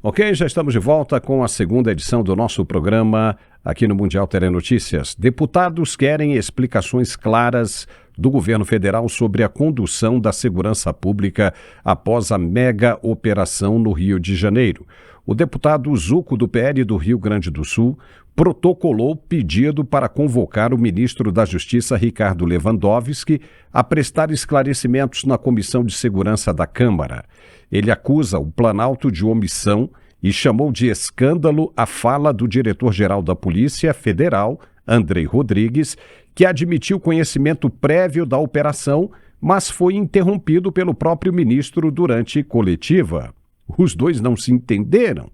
Ok, já estamos de volta com a segunda edição do nosso programa aqui no Mundial Telenotícias. Deputados querem explicações claras do governo federal sobre a condução da segurança pública após a mega operação no Rio de Janeiro. O deputado Zuco, do PL do Rio Grande do Sul, protocolou pedido para convocar o ministro da Justiça, Ricardo Lewandowski, a prestar esclarecimentos na Comissão de Segurança da Câmara. Ele acusa o Planalto de omissão e chamou de escândalo a fala do diretor-geral da Polícia Federal, Andrei Rodrigues, que admitiu conhecimento prévio da operação, mas foi interrompido pelo próprio ministro durante coletiva. Os dois não se entenderam.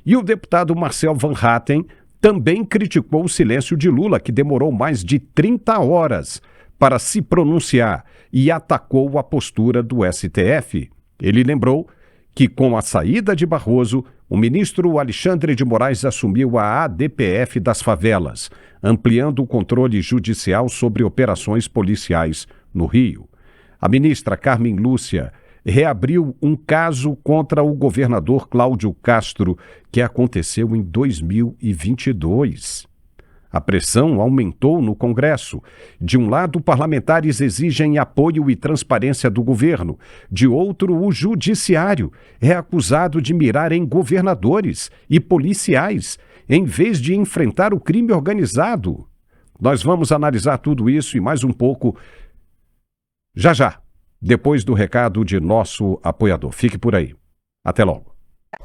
E o deputado Marcel Van Hatten também criticou o silêncio de Lula, que demorou mais de 30 horas para se pronunciar, e atacou a postura do STF. Ele lembrou que, com a saída de Barroso, o ministro Alexandre de Moraes assumiu a ADPF das favelas, ampliando o controle judicial sobre operações policiais no Rio. A ministra Carmen Lúcia reabriu um caso contra o governador Cláudio Castro, que aconteceu em 2022. A pressão aumentou no Congresso. De um lado, parlamentares exigem apoio e transparência do governo. De outro, o judiciário é acusado de mirar em governadores e policiais, em vez de enfrentar o crime organizado. Nós vamos analisar tudo isso e mais um pouco já, depois do recado de nosso apoiador. Fique por aí. Até logo.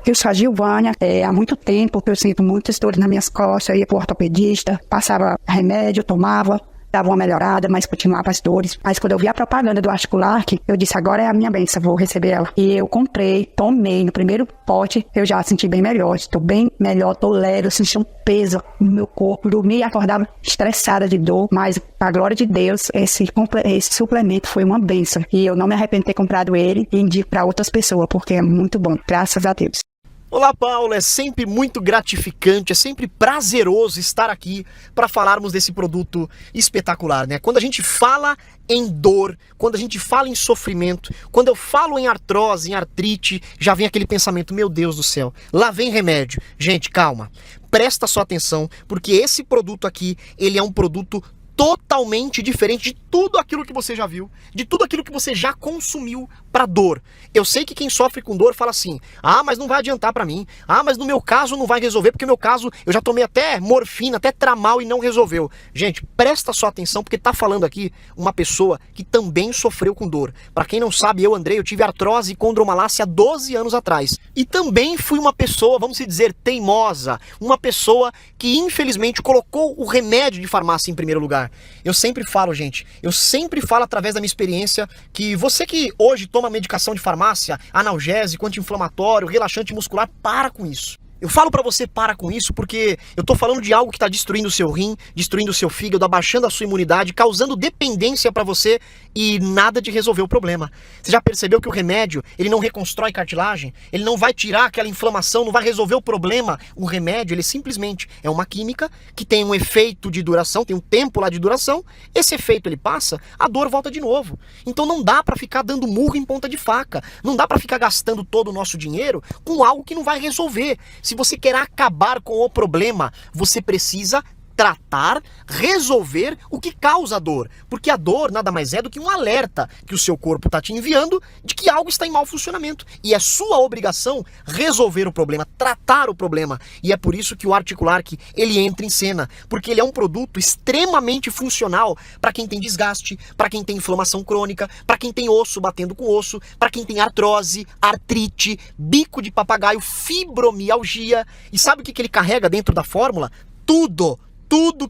Eu sou a Gilvânia, há muito tempo que eu sinto muitas dores nas minhas costas, ia para o ortopedista, passava remédio, tomava, dava uma melhorada, mas continuava as dores. Mas quando eu vi a propaganda do Articulark, eu disse, agora é a minha bênção, vou receber ela. E eu comprei, tomei, no primeiro pote, eu já senti bem melhor, estou bem melhor, tô leve, eu senti um peso no meu corpo, dormia e acordava estressada de dor, mas, para a glória de Deus, esse suplemento foi uma bênção. E eu não me arrependo de ter comprado ele e indico para outras pessoas, porque é muito bom, graças a Deus. Olá, Paulo, é sempre muito gratificante, é sempre prazeroso estar aqui para falarmos desse produto espetacular, né? Quando a gente fala em dor, quando a gente fala em sofrimento, quando eu falo em artrose, em artrite, já vem aquele pensamento, meu Deus do céu, lá vem remédio. Gente, calma, presta sua atenção, porque esse produto aqui, ele é um produto totalmente diferente de tudo aquilo que você já viu, de tudo aquilo que você já consumiu para dor. Eu sei que quem sofre com dor fala assim, mas não vai adiantar para mim, mas no meu caso não vai resolver, porque no meu caso eu já tomei até morfina, até tramal e não resolveu. Gente, presta só atenção, porque tá falando aqui uma pessoa que também sofreu com dor. Para quem não sabe, Andrei, eu tive artrose e condromalácia há 12 anos atrás. E também fui uma pessoa, vamos dizer, teimosa, uma pessoa que infelizmente colocou o remédio de farmácia em primeiro lugar. Eu sempre falo, gente, eu sempre falo através da minha experiência que você que hoje toma medicação de farmácia, analgésico, anti-inflamatório, relaxante muscular, para com isso. Eu falo pra você, para com isso, porque eu tô falando de algo que tá destruindo o seu rim, destruindo o seu fígado, abaixando a sua imunidade, causando dependência pra você e nada de resolver o problema. Você já percebeu que o remédio, ele não reconstrói cartilagem? Ele não vai tirar aquela inflamação, não vai resolver o problema. O remédio, ele simplesmente é uma química que tem um efeito de duração, tem um tempo lá de duração. Esse efeito, ele passa, a dor volta de novo. Então não dá pra ficar dando murro em ponta de faca. Não dá pra ficar gastando todo o nosso dinheiro com algo que não vai resolver. Se você quer acabar com o problema, você precisa tratar, resolver o que causa a dor. Porque a dor nada mais é do que um alerta que o seu corpo está te enviando de que algo está em mau funcionamento. E é sua obrigação resolver o problema, tratar o problema. E é por isso que o Articulark, ele entra em cena. Porque ele é um produto extremamente funcional para quem tem desgaste, para quem tem inflamação crônica, para quem tem osso batendo com osso, para quem tem artrose, artrite, bico de papagaio, fibromialgia. E sabe o que ele carrega dentro da fórmula? Tudo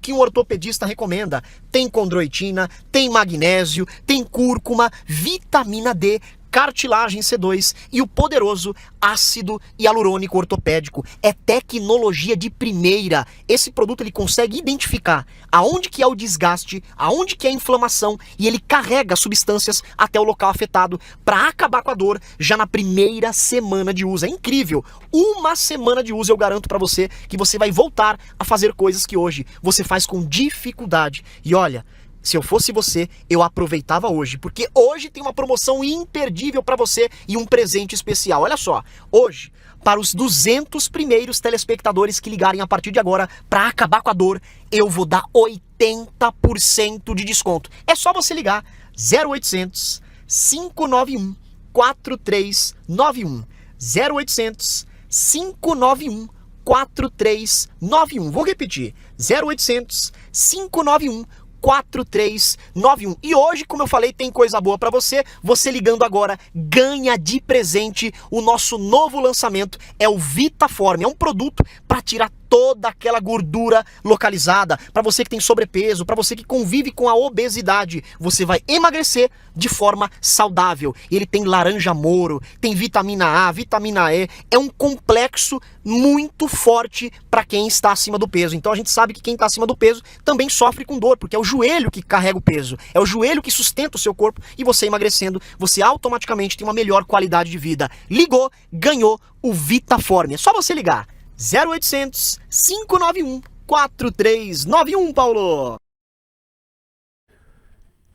que um ortopedista recomenda. Tem condroitina, tem magnésio, tem cúrcuma, vitamina D, cartilagem C2 e o poderoso ácido hialurônico ortopédico. É tecnologia de primeira. Esse produto ele consegue identificar aonde que é o desgaste, aonde que é a inflamação e ele carrega substâncias até o local afetado para acabar com a dor já na primeira semana de uso. É incrível. Uma semana de uso eu garanto para você que você vai voltar a fazer coisas que hoje você faz com dificuldade. E olha, Se eu fosse você, eu aproveitava hoje, porque hoje tem uma promoção imperdível para você e um presente especial. Olha só, hoje, para os 200 primeiros telespectadores que ligarem a partir de agora para acabar com a dor, eu vou dar 80% de desconto. É só você ligar 0800 591 4391. 0800 591 4391. Vou repetir. 0800 591 4391. E hoje, como eu falei, tem coisa boa pra você. Você ligando agora ganha de presente o nosso novo lançamento, é o VitaForm. É um produto para tirar toda aquela gordura localizada, para você que tem sobrepeso, para você que convive com a obesidade. Você vai emagrecer de forma saudável. Ele tem laranja moro, tem vitamina A, vitamina E. É um complexo muito forte para quem está acima do peso. Então a gente sabe que quem está acima do peso também sofre com dor, porque é o joelho que carrega o peso, é o joelho que sustenta o seu corpo, e você emagrecendo, você automaticamente tem uma melhor qualidade de vida. Ligou, ganhou o VitaForm. É só você ligar. 0800 591 4391, Paulo.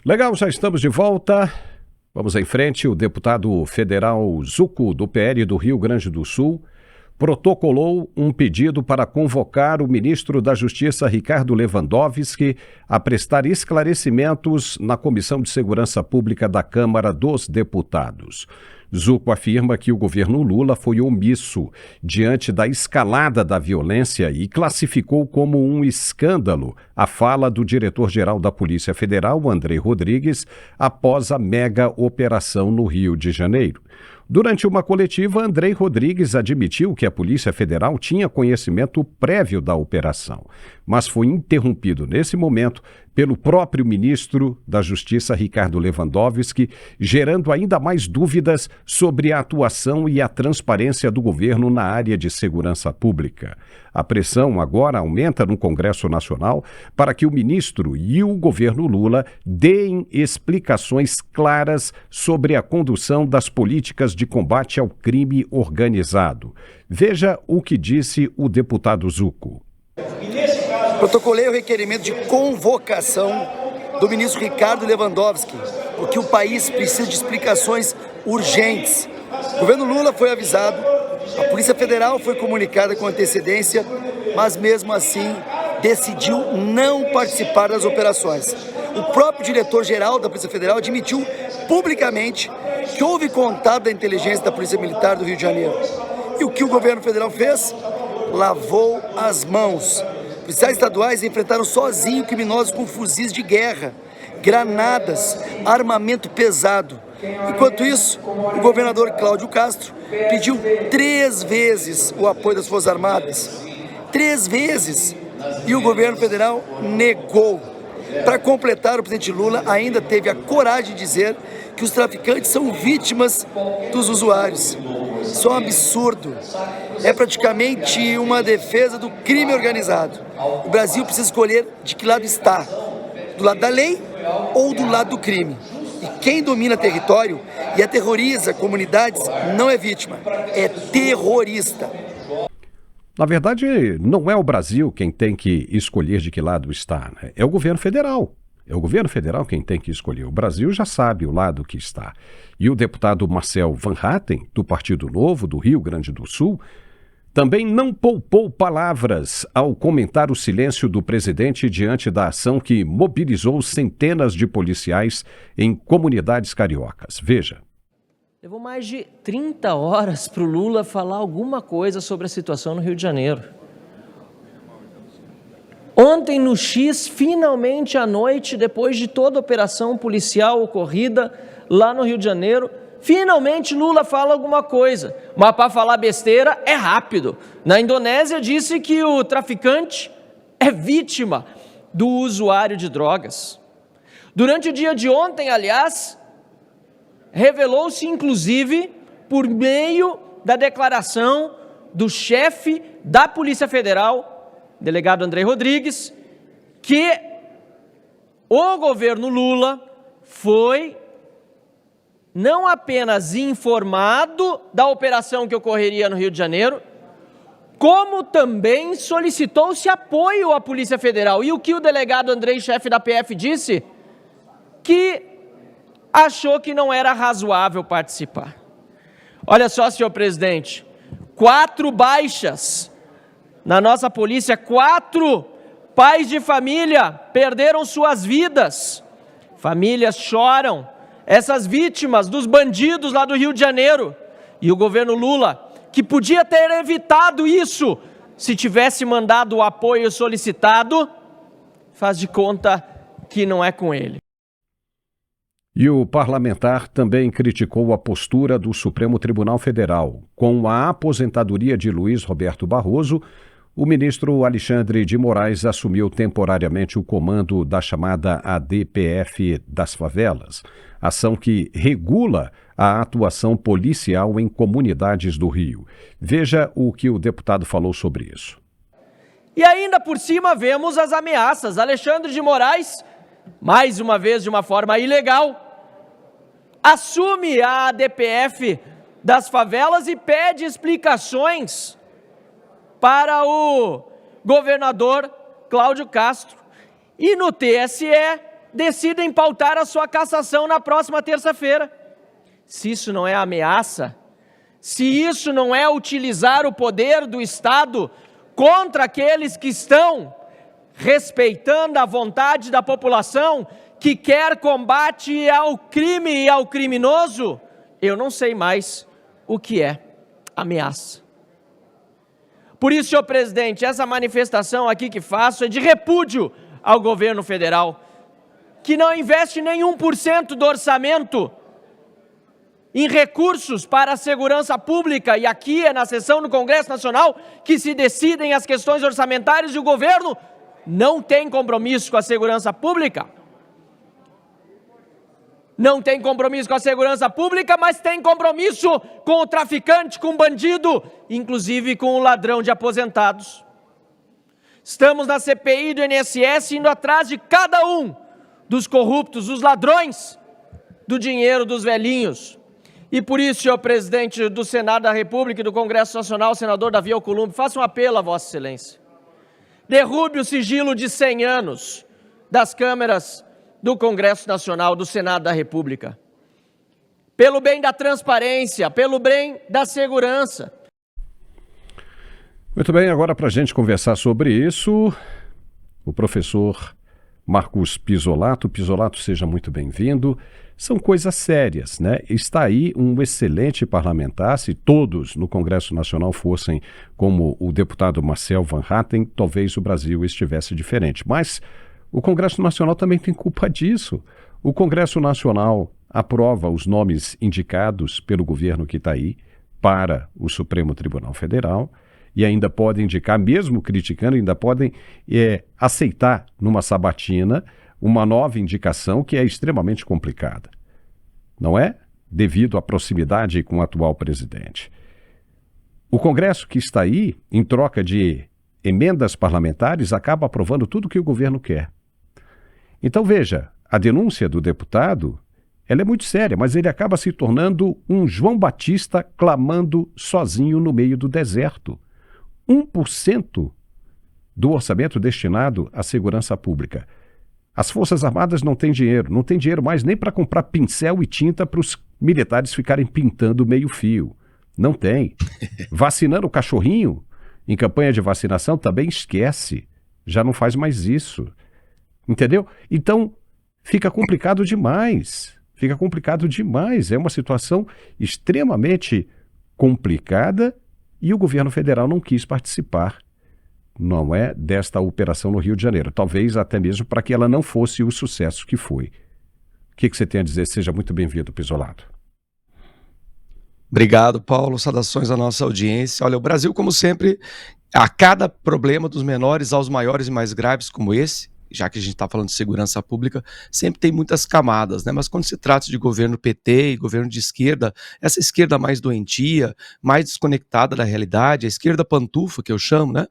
Legal, já estamos de volta. Vamos em frente. O deputado federal Zucco, do PL do Rio Grande do Sul, protocolou um pedido para convocar o ministro da Justiça, Ricardo Lewandowski, a prestar esclarecimentos na Comissão de Segurança Pública da Câmara dos Deputados. Zucco afirma que o governo Lula foi omisso diante da escalada da violência e classificou como um escândalo a fala do diretor-geral da Polícia Federal, Andrei Rodrigues, após a mega operação no Rio de Janeiro. Durante uma coletiva, Andrei Rodrigues admitiu que a Polícia Federal tinha conhecimento prévio da operação, mas foi interrompido nesse momento pelo próprio ministro da Justiça, Ricardo Lewandowski, gerando ainda mais dúvidas sobre a atuação e a transparência do governo na área de segurança pública. A pressão agora aumenta no Congresso Nacional para que o ministro e o governo Lula deem explicações claras sobre a condução das políticas de combate ao crime organizado. Veja o que disse o deputado Zucco. Protocolei o requerimento de convocação do ministro Ricardo Lewandowski, porque o país precisa de explicações urgentes. O governo Lula foi avisado, a Polícia Federal foi comunicada com antecedência, mas mesmo assim decidiu não participar das operações. O próprio diretor-geral da Polícia Federal admitiu publicamente que houve contato da inteligência da Polícia Militar do Rio de Janeiro. E o que o governo federal fez? Lavou as mãos. Policiais estaduais enfrentaram sozinhos criminosos com fuzis de guerra, granadas, armamento pesado. Enquanto isso, o governador Cláudio Castro pediu 3 vezes o apoio das Forças Armadas. 3 vezes. E o governo federal negou. Para completar, o presidente Lula ainda teve a coragem de dizer que os traficantes são vítimas dos usuários. Isso é um absurdo. É praticamente uma defesa do crime organizado. O Brasil precisa escolher de que lado está. Do lado da lei ou do lado do crime. E quem domina território e aterroriza comunidades não é vítima, é terrorista. Na verdade, não é o Brasil quem tem que escolher de que lado está, né? É o governo federal. É o governo federal quem tem que escolher. O Brasil já sabe o lado que está. E o deputado Marcel Van Hatten, do Partido Novo, do Rio Grande do Sul, também não poupou palavras ao comentar o silêncio do presidente diante da ação que mobilizou centenas de policiais em comunidades cariocas. Veja. Levou mais de 30 horas para o Lula falar alguma coisa sobre a situação no Rio de Janeiro. Ontem no X, finalmente à noite, depois de toda a operação policial ocorrida lá no Rio de Janeiro, finalmente Lula fala alguma coisa, mas para falar besteira é rápido. Na Indonésia disse que o traficante é vítima do usuário de drogas. Durante o dia de ontem, aliás, revelou-se inclusive por meio da declaração do chefe da Polícia Federal, delegado Andrei Rodrigues, que o governo Lula foi não apenas informado da operação que ocorreria no Rio de Janeiro, como também solicitou-se apoio à Polícia Federal. E o que o delegado Andrei, chefe da PF, disse? que achou que não era razoável participar. Olha só, senhor presidente, 4 baixas na nossa polícia, 4 pais de família perderam suas vidas. Famílias choram, essas vítimas dos bandidos lá do Rio de Janeiro. E o governo Lula, que podia ter evitado isso se tivesse mandado o apoio solicitado, faz de conta que não é com ele. E o parlamentar também criticou a postura do Supremo Tribunal Federal. Com a aposentadoria de Luiz Roberto Barroso, o ministro Alexandre de Moraes assumiu temporariamente o comando da chamada ADPF das favelas, ação que regula a atuação policial em comunidades do Rio. Veja o que o deputado falou sobre isso. E ainda por cima vemos as ameaças. Alexandre de Moraes, mais uma vez de uma forma ilegal, assume a ADPF das favelas e pede explicações para o governador Cláudio Castro. E no TSE decidem pautar a sua cassação na próxima terça-feira. Se isso não é ameaça, se isso não é utilizar o poder do Estado contra aqueles que estão respeitando a vontade da população, que quer combate ao crime e ao criminoso, eu não sei mais o que é ameaça. Por isso, senhor presidente, essa manifestação aqui que faço é de repúdio ao governo federal, que não investe nem 1% do orçamento em recursos para a segurança pública, e aqui é na sessão do Congresso Nacional que se decidem as questões orçamentárias e o governo não tem compromisso com a segurança pública. Não tem compromisso com a segurança pública, mas tem compromisso com o traficante, com o bandido, inclusive com o ladrão de aposentados. Estamos na CPI do INSS indo atrás de cada um dos corruptos, dos ladrões do dinheiro dos velhinhos. E por isso, senhor presidente do Senado da República e do Congresso Nacional, senador Davi Alcolumbre, faço um apelo a Vossa Excelência. Derrube o sigilo de 100 anos das câmeras do Congresso Nacional, do Senado da República. Pelo bem da transparência, pelo bem da segurança. Muito bem, agora para a gente conversar sobre isso, o professor Marcos Pisolato. Pisolato, seja muito bem-vindo. São coisas sérias, né? Está aí um excelente parlamentar. Se todos no Congresso Nacional fossem como o deputado Marcel Van Hatten, talvez o Brasil estivesse diferente. Mas o Congresso Nacional também tem culpa disso. O Congresso Nacional aprova os nomes indicados pelo governo que está aí para o Supremo Tribunal Federal e ainda podem indicar, mesmo criticando, ainda podem aceitar numa sabatina uma nova indicação que é extremamente complicada. Não é? Devido à proximidade com o atual presidente. O Congresso que está aí, em troca de emendas parlamentares, acaba aprovando tudo o que o governo quer. Então veja, a denúncia do deputado, ela é muito séria, mas ele acaba se tornando um João Batista clamando sozinho no meio do deserto. 1% do orçamento destinado à segurança pública. As Forças Armadas não têm dinheiro mais nem para comprar pincel e tinta para os militares ficarem pintando meio fio. Não tem. Vacinando o cachorrinho em campanha de vacinação também esquece. Já não faz mais isso. Entendeu? Então, fica complicado demais. Fica complicado demais. É uma situação extremamente complicada e o governo federal não quis participar, não é, desta operação no Rio de Janeiro. Talvez até mesmo para que ela não fosse o sucesso que foi. O que você tem a dizer? Seja muito bem-vindo, Pisolato. Obrigado, Paulo. Saudações à nossa audiência. Olha, o Brasil, como sempre, a cada problema dos menores aos maiores e mais graves como esse, já que a gente está falando de segurança pública, sempre tem muitas camadas, né? Mas quando se trata de governo PT e governo de esquerda, essa esquerda mais doentia, mais desconectada da realidade, a esquerda pantufa, que eu chamo, né?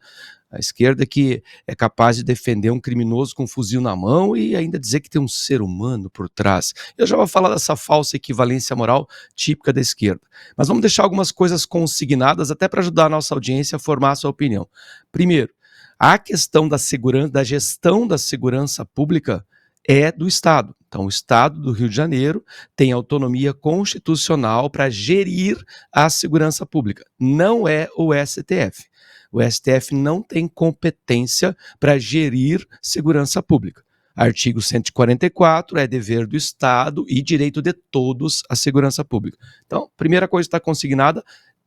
A esquerda que é capaz de defender um criminoso com um fuzil na mão e ainda dizer que tem um ser humano por trás. Eu já vou falar dessa falsa equivalência moral típica da esquerda. Mas vamos deixar algumas coisas consignadas até para ajudar a nossa audiência a formar a sua opinião. Primeiro, a questão da segurança, da gestão da segurança pública é do Estado. Então, o Estado do Rio de Janeiro tem autonomia constitucional para gerir a segurança pública. Não é o STF. O STF não tem competência para gerir segurança pública. Artigo 144 é dever do Estado e direito de todos a segurança pública. Então, primeira coisa que está consignada,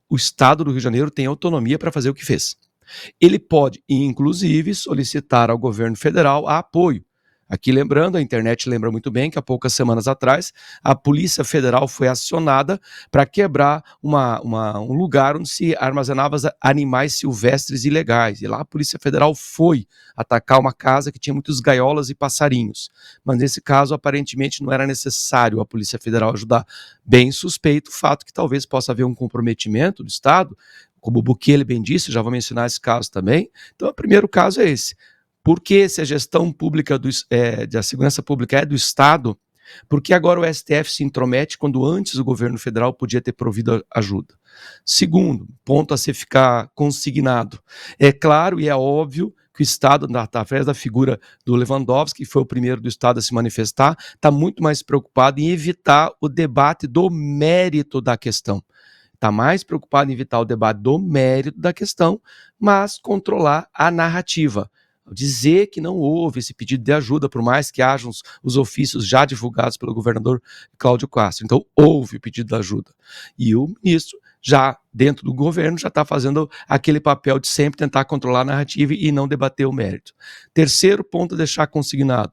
o Estado do Rio de Janeiro tem autonomia para fazer o que fez. Ele pode, inclusive, solicitar ao governo federal apoio. Aqui lembrando, a internet lembra muito bem que há poucas semanas atrás a Polícia Federal foi acionada para quebrar um lugar onde se armazenava animais silvestres ilegais. E lá a Polícia Federal foi atacar uma casa que tinha muitos gaiolas e passarinhos. Mas nesse caso, aparentemente, não era necessário a Polícia Federal ajudar. Bem suspeito o fato que talvez possa haver um comprometimento do Estado, como o Bukele bem disse, já vou mencionar esse caso também. Então, o primeiro caso é esse. Por que se a gestão pública da segurança pública é do Estado, por que agora o STF se intromete quando antes o governo federal podia ter provido ajuda? Segundo, ponto a se ficar consignado. É claro e é óbvio que o Estado, através da figura do Lewandowski, que foi o primeiro do Estado a se manifestar, está muito mais preocupado em evitar o debate do mérito da questão. Está mais preocupado em evitar o debate do mérito da questão, mas controlar a narrativa. Dizer que não houve esse pedido de ajuda, por mais que hajam os ofícios já divulgados pelo governador Cláudio Castro. Então, houve o pedido de ajuda. E o ministro, já dentro do governo, já está fazendo aquele papel de sempre tentar controlar a narrativa e não debater o mérito. Terceiro ponto a deixar consignado.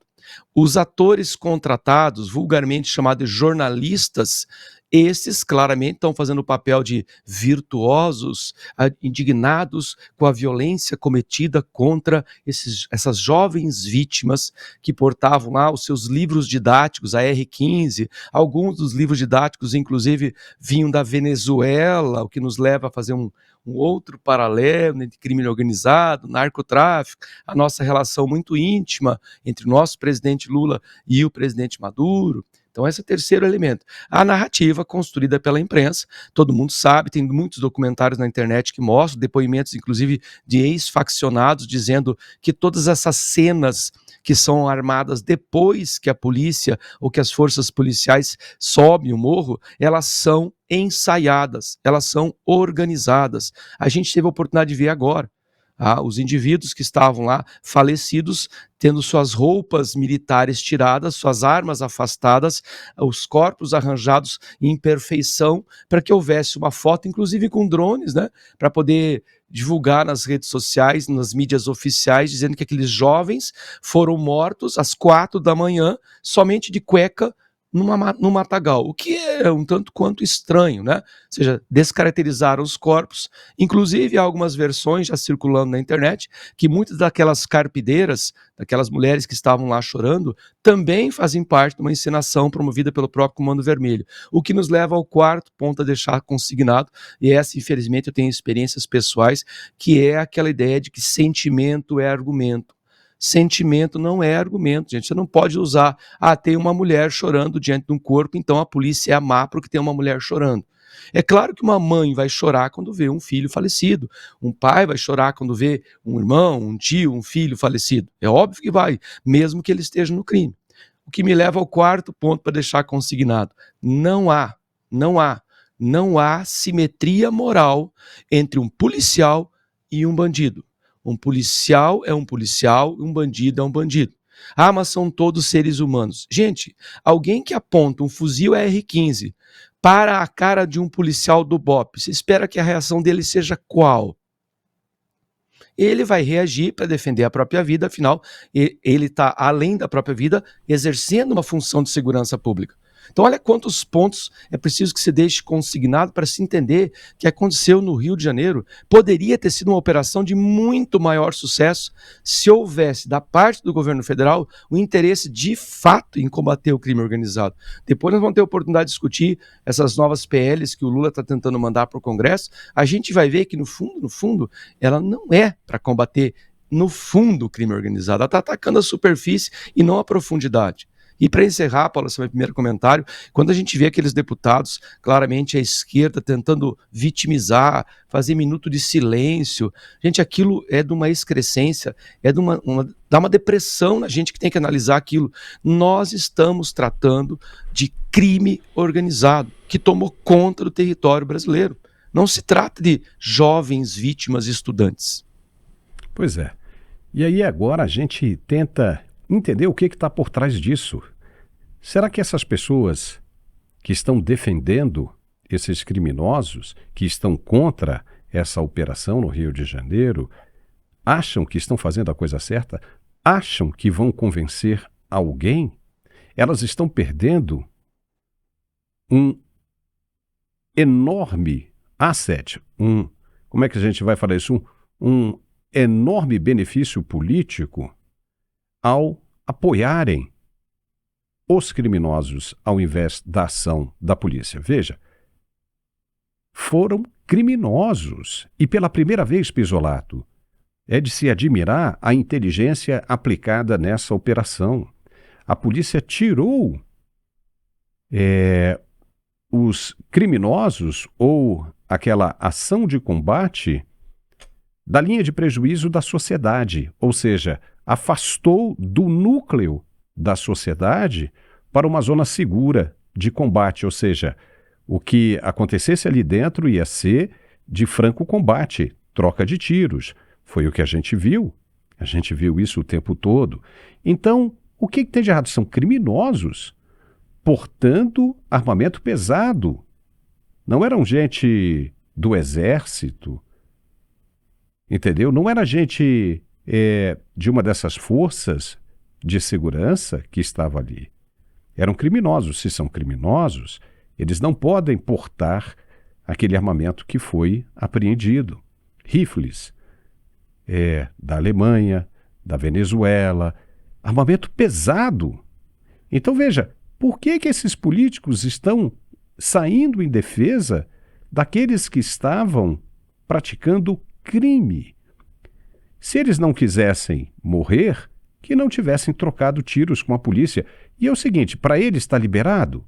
Os atores contratados, vulgarmente chamados de jornalistas, esses claramente estão fazendo o papel de virtuosos, indignados com a violência cometida contra essas jovens vítimas que portavam lá os seus livros didáticos, a R15, alguns dos livros didáticos inclusive vinham da Venezuela, o que nos leva a fazer um outro paralelo entre crime organizado, narcotráfico, a nossa relação muito íntima entre o nosso presidente Lula e o presidente Maduro. Então esse é o terceiro elemento. A narrativa construída pela imprensa, todo mundo sabe, tem muitos documentários na internet que mostram, depoimentos inclusive de ex-faccionados dizendo que todas essas cenas que são armadas depois que a polícia ou que as forças policiais sobem o morro, elas são ensaiadas, elas são organizadas. A gente teve a oportunidade de ver agora. Os indivíduos que estavam lá falecidos, tendo suas roupas militares tiradas, suas armas afastadas, os corpos arranjados em perfeição, para que houvesse uma foto, inclusive com drones, né, para poder divulgar nas redes sociais, nas mídias oficiais, dizendo que aqueles jovens foram mortos às 4 da manhã, somente de cueca, no matagal, o que é um tanto quanto estranho, né? Ou seja, descaracterizaram os corpos, inclusive há algumas versões já circulando na internet, que muitas daquelas carpideiras, daquelas mulheres que estavam lá chorando, também fazem parte de uma encenação promovida pelo próprio Comando Vermelho, o que nos leva ao quarto ponto a deixar consignado, e essa, infelizmente, eu tenho experiências pessoais, que é aquela ideia de que sentimento é argumento. Sentimento não é argumento, gente. Você não pode usar, tem uma mulher chorando diante de um corpo, então a polícia é má porque tem uma mulher chorando. É claro que uma mãe vai chorar quando vê um filho falecido, um pai vai chorar quando vê um irmão, um tio, um filho falecido. É óbvio que vai, mesmo que ele esteja no crime. O que me leva ao quarto ponto para deixar consignado. Não há simetria moral entre um policial e um bandido. Um policial é um policial, um bandido é um bandido. Mas são todos seres humanos. Gente, alguém que aponta um fuzil AR-15 para a cara de um policial do BOPE, você espera que a reação dele seja qual? Ele vai reagir para defender a própria vida, afinal, ele está, além da própria vida, exercendo uma função de segurança pública. Então olha quantos pontos é preciso que se deixe consignado para se entender que aconteceu no Rio de Janeiro. Poderia ter sido uma operação de muito maior sucesso se houvesse da parte do governo federal o interesse de fato em combater o crime organizado. Depois nós vamos ter a oportunidade de discutir essas novas PLs que o Lula está tentando mandar para o Congresso. A gente vai ver que no fundo, ela não é para combater no fundo o crime organizado. Ela está atacando a superfície e não a profundidade. E para encerrar, Paulo, esse é o meu primeiro comentário, quando a gente vê aqueles deputados, claramente à esquerda, tentando vitimizar, fazer minuto de silêncio, gente, aquilo é de uma excrescência, é de dá uma depressão na gente que tem que analisar aquilo. Nós estamos tratando de crime organizado, que tomou conta do território brasileiro. Não se trata de jovens vítimas e estudantes. Pois é. E aí agora a gente tenta entender o que está por trás disso. Será que essas pessoas que estão defendendo esses criminosos, que estão contra essa operação no Rio de Janeiro, acham que estão fazendo a coisa certa? Acham que vão convencer alguém? Elas estão perdendo um enorme asset, como é que a gente vai falar isso? Um enorme benefício político ao apoiarem os criminosos ao invés da ação da polícia. Veja, foram criminosos e pela primeira vez, Pisolato, é de se admirar a inteligência aplicada nessa operação. A polícia tirou os criminosos ou aquela ação de combate da linha de prejuízo da sociedade, ou seja, afastou do núcleo da sociedade para uma zona segura de combate, ou seja, o que acontecesse ali dentro ia ser de franco combate, troca de tiros. Foi o que a gente viu isso o tempo todo. Então, o que tem de errado? São criminosos portando armamento pesado. Não eram gente do exército, entendeu? Não era gente de uma dessas forças de segurança que estava ali. Eram criminosos. Se são criminosos, eles não podem portar aquele armamento que foi apreendido. Rifles da Alemanha, da Venezuela, armamento pesado. Então veja, por que esses políticos estão saindo em defesa daqueles que estavam praticando crime? Se eles não quisessem morrer, que não tivessem trocado tiros com a polícia. E é o seguinte, para eles está liberado?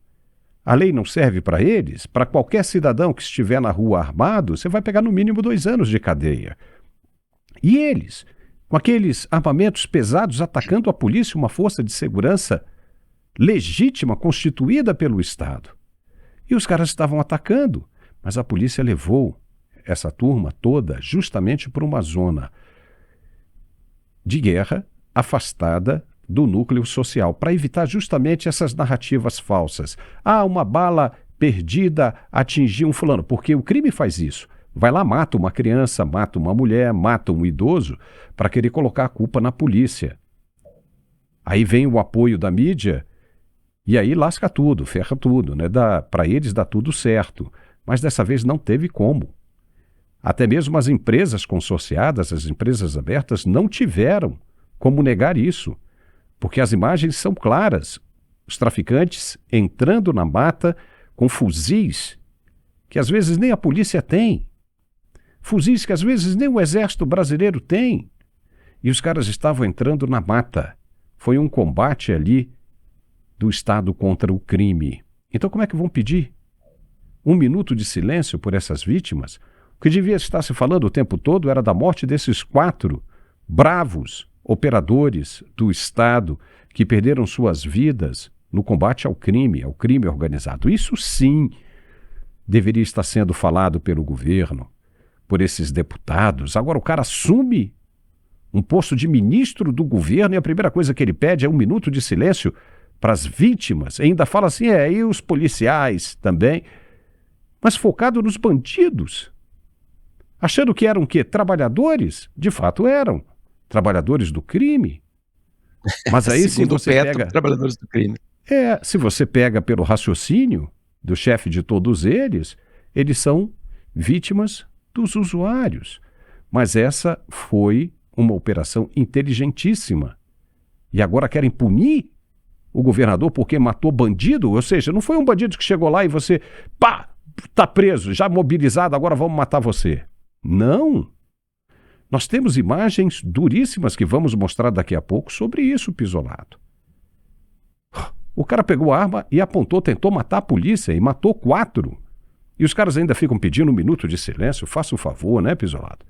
A lei não serve para eles? Para qualquer cidadão que estiver na rua armado, você vai pegar no mínimo 2 anos de cadeia. E eles, com aqueles armamentos pesados atacando a polícia, uma força de segurança legítima, constituída pelo Estado. E os caras estavam atacando, mas a polícia levou essa turma toda justamente para uma zona de guerra afastada do núcleo social, para evitar justamente essas narrativas falsas. Uma bala perdida atingiu um fulano, porque o crime faz isso. Vai lá, mata uma criança, mata uma mulher, mata um idoso, para querer colocar a culpa na polícia. Aí vem o apoio da mídia, e aí lasca tudo, ferra tudo, né? Para eles dá tudo certo. Mas dessa vez não teve como. Até mesmo as empresas consorciadas, as empresas abertas, não tiveram como negar isso, porque as imagens são claras. Os traficantes entrando na mata com fuzis que às vezes nem a polícia tem, fuzis que às vezes nem o exército brasileiro tem, e os caras estavam entrando na mata. Foi um combate ali do Estado contra o crime. Então como é que vão pedir 1 minuto de silêncio por essas vítimas? O que devia estar se falando o tempo todo era da morte desses 4 bravos operadores do Estado que perderam suas vidas no combate ao crime organizado. Isso sim deveria estar sendo falado pelo governo, por esses deputados. Agora o cara assume um posto de ministro do governo e a primeira coisa que ele pede é 1 minuto de silêncio para as vítimas. E ainda fala assim, e os policiais também, mas focado nos bandidos. Achando que eram o quê? Trabalhadores? De fato eram. Trabalhadores do crime. Mas aí se você pega... trabalhadores do crime. Se você pega pelo raciocínio do chefe de todos eles são vítimas dos usuários. Mas essa foi uma operação inteligentíssima. E agora querem punir o governador porque matou bandido? Ou seja, não foi um bandido que chegou lá e você, tá preso, já mobilizado, agora vamos matar você. Não. Nós temos imagens duríssimas que vamos mostrar daqui a pouco sobre isso, Pisolato. O cara pegou a arma e apontou, tentou matar a polícia e matou 4. E os caras ainda ficam pedindo 1 minuto de silêncio. Faça um favor, né, Pizzolato?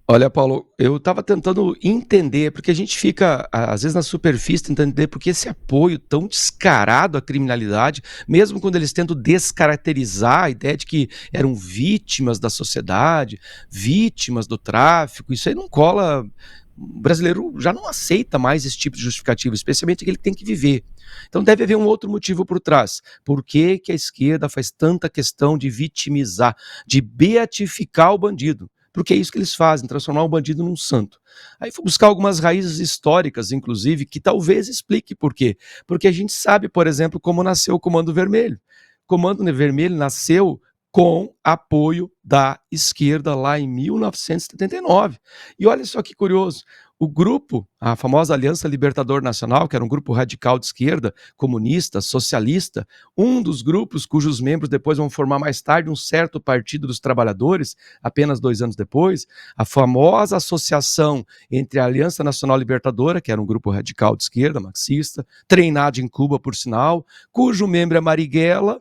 Olha, Paulo, eu estava tentando entender, porque a gente fica, às vezes, na superfície tentando entender por que esse apoio tão descarado à criminalidade, mesmo quando eles tentam descaracterizar a ideia de que eram vítimas da sociedade, vítimas do tráfico, isso aí não cola. O brasileiro já não aceita mais esse tipo de justificativa, especialmente aquele que tem que viver. Então deve haver um outro motivo por trás. Por que que a esquerda faz tanta questão de vitimizar, de beatificar o bandido? Porque é isso que eles fazem, transformar o bandido num santo. Aí fui buscar algumas raízes históricas, inclusive, que talvez explique por quê. Porque a gente sabe, por exemplo, como nasceu o Comando Vermelho. O Comando Vermelho nasceu com apoio da esquerda lá em 1979. E olha só que curioso, o grupo, a famosa Aliança Libertador Nacional, que era um grupo radical de esquerda, comunista, socialista, um dos grupos cujos membros depois vão formar mais tarde um certo Partido dos Trabalhadores, apenas 2 anos depois, a famosa associação entre a Aliança Nacional Libertadora, que era um grupo radical de esquerda, marxista, treinado em Cuba, por sinal, cujo membro é Marighella,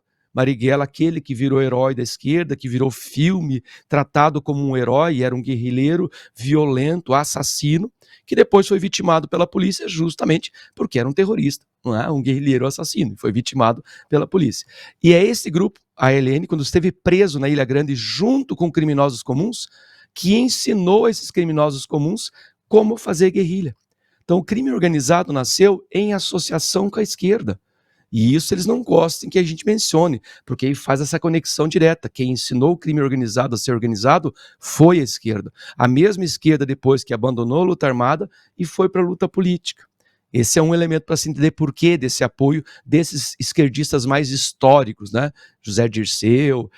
aquele que virou herói da esquerda, que virou filme, tratado como um herói, era um guerrilheiro violento, assassino, que depois foi vitimado pela polícia justamente porque era um terrorista, não é? Um guerrilheiro assassino, foi vitimado pela polícia. E é esse grupo, a ALN, quando esteve preso na Ilha Grande junto com criminosos comuns, que ensinou esses criminosos comuns como fazer guerrilha. Então o crime organizado nasceu em associação com a esquerda. E isso eles não gostam que a gente mencione, porque aí faz essa conexão direta. Quem ensinou o crime organizado a ser organizado foi a esquerda. A mesma esquerda depois que abandonou a luta armada e foi para a luta política. Esse é um elemento para se entender por que desse apoio desses esquerdistas mais históricos, né? José Dirceu,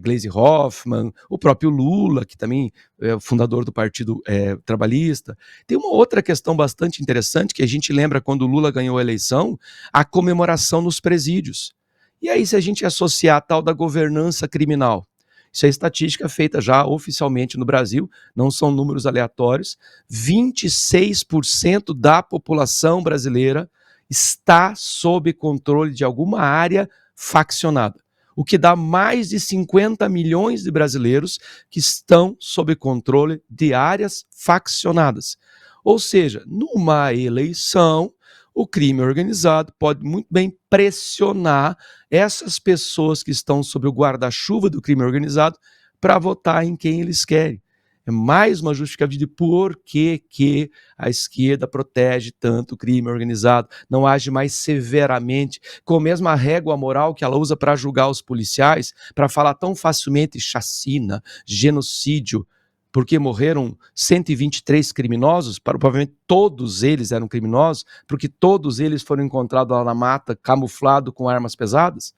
Gleisi Hoffmann, o próprio Lula, que também é o fundador do Partido Trabalhista. Tem uma outra questão bastante interessante, que a gente lembra quando o Lula ganhou a eleição, a comemoração nos presídios. E aí, se a gente associar a tal da governança criminal, isso é estatística feita já oficialmente no Brasil, não são números aleatórios, 26% da população brasileira está sob controle de alguma área faccionada, o que dá mais de 50 milhões de brasileiros que estão sob controle de áreas faccionadas. Ou seja, numa eleição, o crime organizado pode muito bem pressionar essas pessoas que estão sob o guarda-chuva do crime organizado para votar em quem eles querem. É mais uma justificativa de por que a esquerda protege tanto o crime organizado, não age mais severamente, com a mesma régua moral que ela usa para julgar os policiais, para falar tão facilmente chacina, genocídio, porque morreram 123 criminosos, provavelmente todos eles eram criminosos, porque todos eles foram encontrados lá na mata, camuflados com armas pesadas.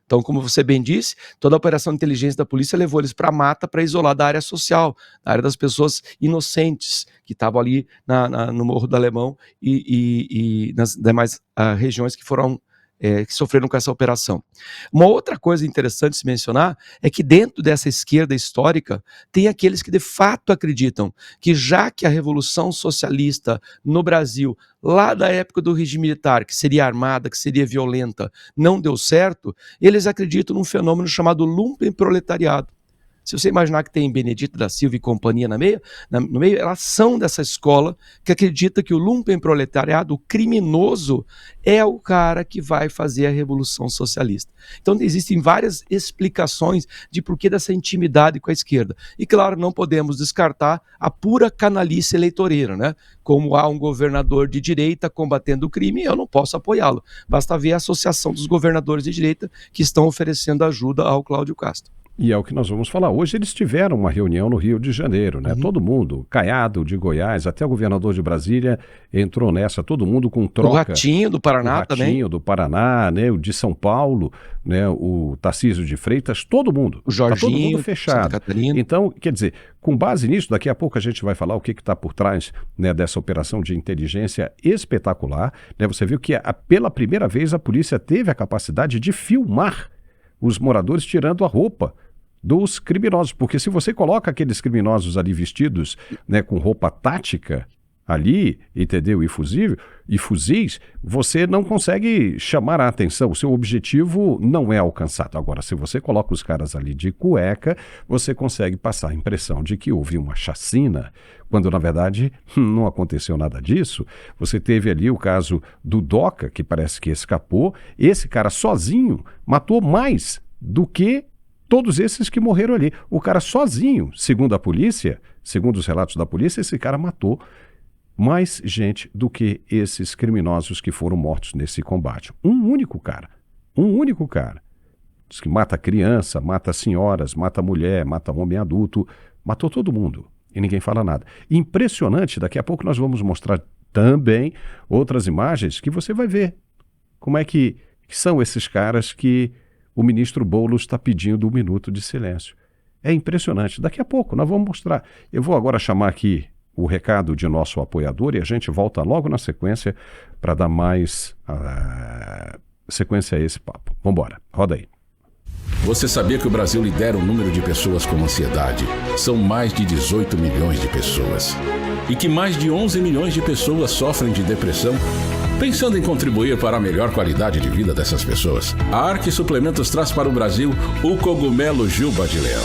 Então, como você bem disse, toda a operação de inteligência da polícia levou eles para a mata para isolar da área social, da área das pessoas inocentes, que estavam ali no Morro do Alemão e nas demais regiões que foram que sofreram com essa operação. Uma outra coisa interessante se mencionar é que dentro dessa esquerda histórica tem aqueles que de fato acreditam que já que a Revolução Socialista no Brasil, lá da época do regime militar, que seria armada, que seria violenta, não deu certo, eles acreditam num fenômeno chamado lumpenproletariado. Se você imaginar que tem Benedito da Silva e companhia no meio, elas são dessa escola que acredita que o lumpenproletariado, o criminoso, é o cara que vai fazer a Revolução Socialista. Então existem várias explicações de porquê dessa intimidade com a esquerda. E claro, não podemos descartar a pura canalice eleitoreira, né? Como há um governador de direita combatendo o crime, eu não posso apoiá-lo. Basta ver a associação dos governadores de direita que estão oferecendo ajuda ao Cláudio Castro. E é o que nós vamos falar. Hoje eles tiveram uma reunião no Rio de Janeiro, né? Todo mundo, Caiado de Goiás, até o governador de Brasília entrou nessa, todo mundo com troca. O Ratinho do Paraná também. O Ratinho do Paraná, né? O de São Paulo, né? O Tarcísio de Freitas, todo mundo. O Jorginho, tá todo mundo fechado. Santa Catarina. Então, quer dizer, com base nisso, daqui a pouco a gente vai falar o que está por trás, né, dessa operação de inteligência espetacular. Né? Você viu que pela primeira vez a polícia teve a capacidade de filmar os moradores tirando a roupa dos criminosos, porque se você coloca aqueles criminosos ali vestidos, né, com roupa tática, ali, entendeu? E fuzis, você não consegue chamar a atenção. O seu objetivo não é alcançado. Agora, se você coloca os caras ali de cueca, você consegue passar a impressão de que houve uma chacina, quando na verdade não aconteceu nada disso. Você teve ali o caso do Doca, que parece que escapou. Esse cara sozinho matou mais do que todos esses que morreram ali. O cara sozinho, segundo a polícia, segundo os relatos da polícia, esse cara matou mais gente do que esses criminosos que foram mortos nesse combate. Um único cara. Diz que mata criança, mata senhoras, mata mulher, mata homem adulto, matou todo mundo e ninguém fala nada. Impressionante, daqui a pouco nós vamos mostrar também outras imagens que você vai ver como é que são esses caras que o ministro Boulos está pedindo 1 minuto de silêncio. É impressionante. Daqui a pouco nós vamos mostrar. Eu vou agora chamar aqui o recado de nosso apoiador e a gente volta logo na sequência para dar mais sequência a esse papo. Vamos embora, roda aí. Você sabia que o Brasil lidera o número de pessoas com ansiedade? São mais de 18 milhões de pessoas. E que mais de 11 milhões de pessoas sofrem de depressão? Pensando em contribuir para a melhor qualidade de vida dessas pessoas, a Arque Suplementos traz para o Brasil o cogumelo Juba de Leão.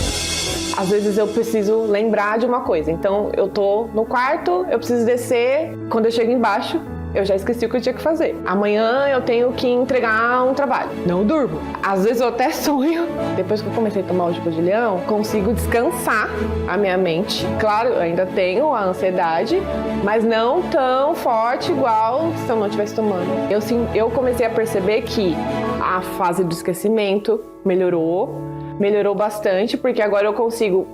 Às vezes eu preciso lembrar de uma coisa, então eu tô no quarto, eu preciso descer, quando eu chego embaixo, eu já esqueci o que eu tinha que fazer. Amanhã eu tenho que entregar um trabalho, não durmo. Às vezes eu até sonho. Depois que eu comecei a tomar o Juba de Leão, consigo descansar a minha mente. Claro, eu ainda tenho a ansiedade, mas não tão forte igual se eu não estivesse tomando. Eu comecei a perceber que a fase do esquecimento melhorou bastante, porque agora eu consigo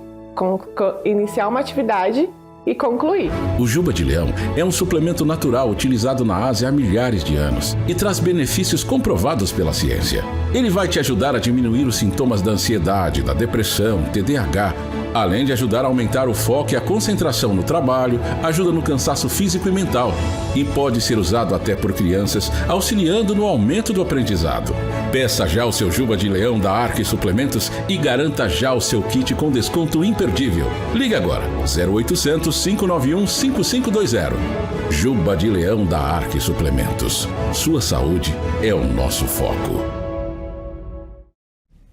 iniciar uma atividade e concluir. O Juba de Leão é um suplemento natural utilizado na Ásia há milhares de anos e traz benefícios comprovados pela ciência. Ele vai te ajudar a diminuir os sintomas da ansiedade, da depressão, TDAH, além de ajudar a aumentar o foco e a concentração no trabalho, ajuda no cansaço físico e mental e pode ser usado até por crianças, auxiliando no aumento do aprendizado. Peça já o seu Juba de Leão da Arque Suplementos e garanta já o seu kit com desconto imperdível. Ligue agora, 0800 591 5520. Juba de Leão da Arque Suplementos. Sua saúde é o nosso foco.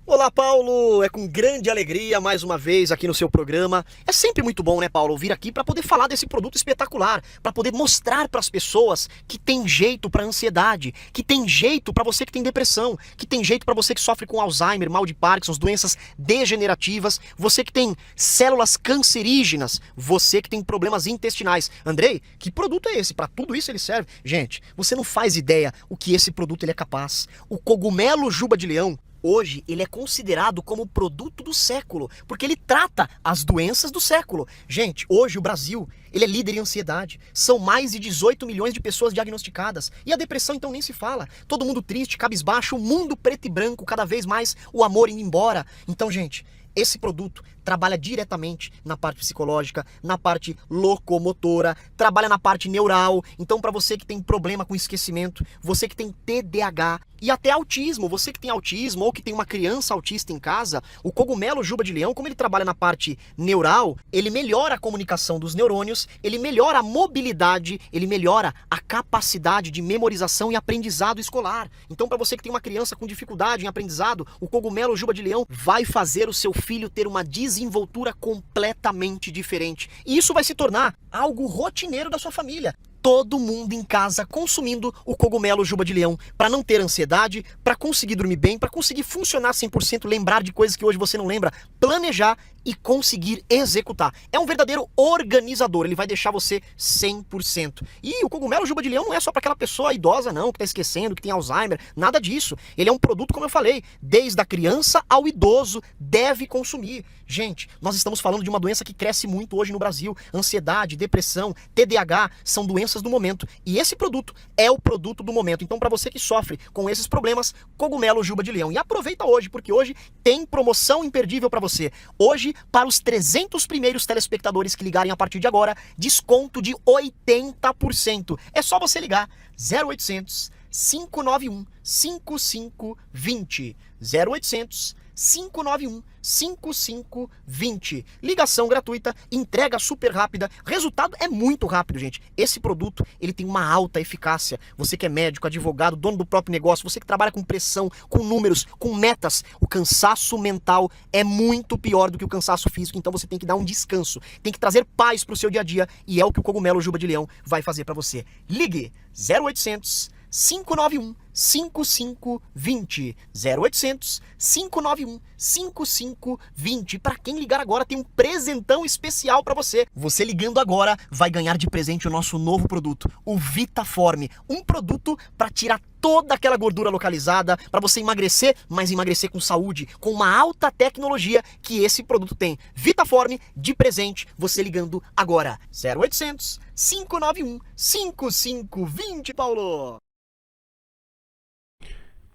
Olá, Paulo! É com grande alegria mais uma vez aqui no seu programa. É sempre muito bom, né, Paulo, vir aqui para poder falar desse produto espetacular, para poder mostrar para as pessoas que tem jeito para ansiedade, que tem jeito para você que tem depressão, que tem jeito para você que sofre com Alzheimer, mal de Parkinson, doenças degenerativas, você que tem células cancerígenas, você que tem problemas intestinais. Andrei, que produto é esse? Para tudo isso ele serve? Gente, você não faz ideia o que esse produto ele é capaz. O cogumelo Juba de Leão, hoje, ele é considerado como o produto do século, porque ele trata as doenças do século. Gente, hoje o Brasil, ele é líder em ansiedade. São mais de 18 milhões de pessoas diagnosticadas. E a depressão, então, nem se fala. Todo mundo triste, cabisbaixo, o mundo preto e branco, cada vez mais o amor indo embora. Então, gente, esse produto trabalha diretamente na parte psicológica, na parte locomotora, trabalha na parte neural. Então, para você que tem problema com esquecimento, você que tem TDAH e até autismo, você que tem autismo ou que tem uma criança autista em casa, o cogumelo Juba de Leão, como ele trabalha na parte neural, ele melhora a comunicação dos neurônios, ele melhora a mobilidade, ele melhora a capacidade de memorização e aprendizado escolar. Então, para você que tem uma criança com dificuldade em aprendizado, o cogumelo Juba de Leão vai fazer o seu filho ter uma desenvoltura completamente diferente. E isso vai se tornar algo rotineiro da sua família. Todo mundo em casa consumindo o cogumelo Juba de Leão para não ter ansiedade, para conseguir dormir bem, para conseguir funcionar 100%, lembrar de coisas que hoje você não lembra, planejar e conseguir executar. É um verdadeiro organizador, ele vai deixar você 100%. E o cogumelo Juba de Leão não é só para aquela pessoa idosa não, que está esquecendo, que tem Alzheimer, nada disso. Ele é um produto, como eu falei, desde a criança ao idoso deve consumir. Gente, nós estamos falando de uma doença que cresce muito hoje no Brasil. Ansiedade, depressão, TDAH são doenças do momento. E esse produto é o produto do momento. Então, para você que sofre com esses problemas, cogumelo Juba de Leão. E aproveita hoje, porque hoje tem promoção imperdível para você. Hoje, para os 300 primeiros telespectadores que ligarem a partir de agora, desconto de 80%. É só você ligar 0800 591 5520. 0800 591-5520. Ligação gratuita, entrega super rápida, resultado é muito rápido, gente. Esse produto, ele tem uma alta eficácia. Você que é médico, advogado, dono do próprio negócio, você que trabalha com pressão, com números, com metas, o cansaço mental é muito pior do que o cansaço físico, então você tem que dar um descanso, tem que trazer paz pro seu dia a dia, e é o que o Cogumelo Juba de Leão vai fazer para você. Ligue 0800 591 5520. 0800 591 5520. Para quem ligar agora tem um presentão especial para você. Você ligando agora vai ganhar de presente o nosso novo produto, o Vitaform, um produto para tirar toda aquela gordura localizada, para você emagrecer, mas emagrecer com saúde, com uma alta tecnologia que esse produto tem. Vitaform de presente, você ligando agora. 0800 591 5520, Paulo.